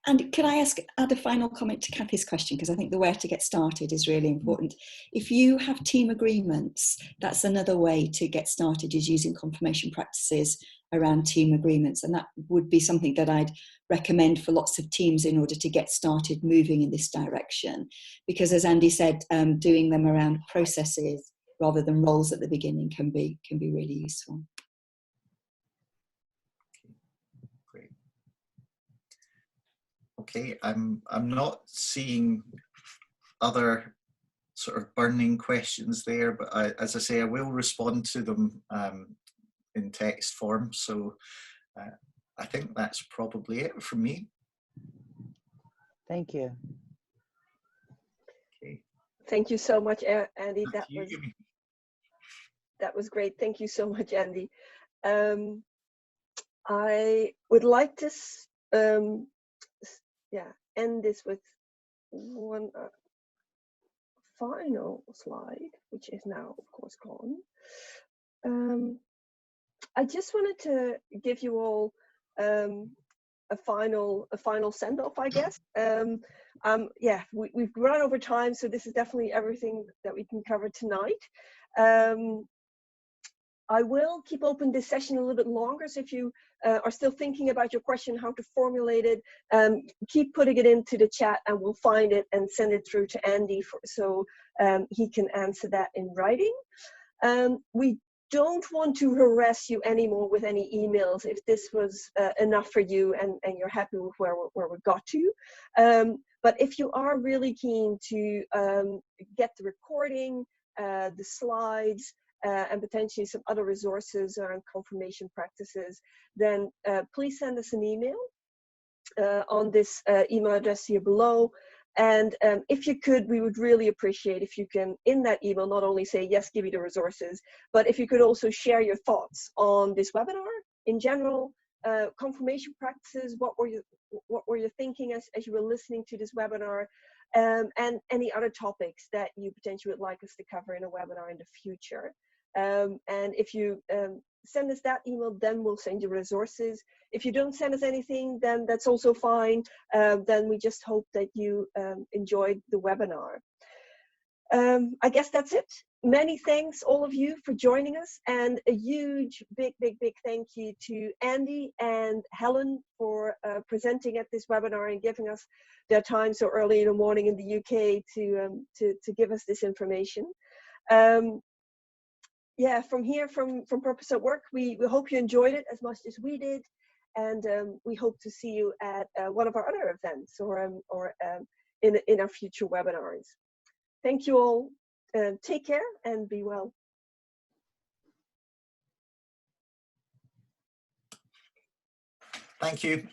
And could I add a final comment to Kathy's question, because I think the where to get started is really important. If you have team agreements, that's another way to get started, is using confirmation practices around team agreements. And that would be something that I'd recommend for lots of teams in order to get started moving in this direction. Because as Andy said, doing them around processes rather than roles at the beginning can be really useful. Okay, I'm not seeing other sort of burning questions there, but as I say, I will respond to them in text form. So I think that's probably it from me. Thank you. Thank you so much, Andy. Back to you. That was great. Thank you so much, Andy. I would like to end this with one final slide, which is now, of course, gone. I just wanted to give you all a final send off, I guess. We've run over time, so this is definitely everything that we can cover tonight. I will keep open this session a little bit longer, so if you are still thinking about your question, how to formulate it, keep putting it into the chat and we'll find it and send it through to Andy so he can answer that in writing. We don't want to harass you anymore with any emails if this was enough for you and you're happy with where we got to. But if you are really keen to get the recording, the slides, and potentially some other resources around confirmation practices, then please send us an email on this email address here below. And if you could, we would really appreciate if you can, in that email, not only say, yes, give me the resources, but if you could also share your thoughts on this webinar in general, confirmation practices, what were you thinking as you were listening to this webinar, and any other topics that you potentially would like us to cover in a webinar in the future. And if you send us that email, then we'll send you resources. If you don't send us anything, then that's also fine. Then we just hope that you enjoyed the webinar. I guess that's it. Many thanks, all of you, for joining us, and a huge, big thank you to Andy and Helen for presenting at this webinar and giving us their time so early in the morning in the UK to give us this information. Yeah, from here, from Purpose at Work, we hope you enjoyed it as much as we did, and we hope to see you at one of our other events or in our future webinars. Thank you all. Take care and be well. Thank you.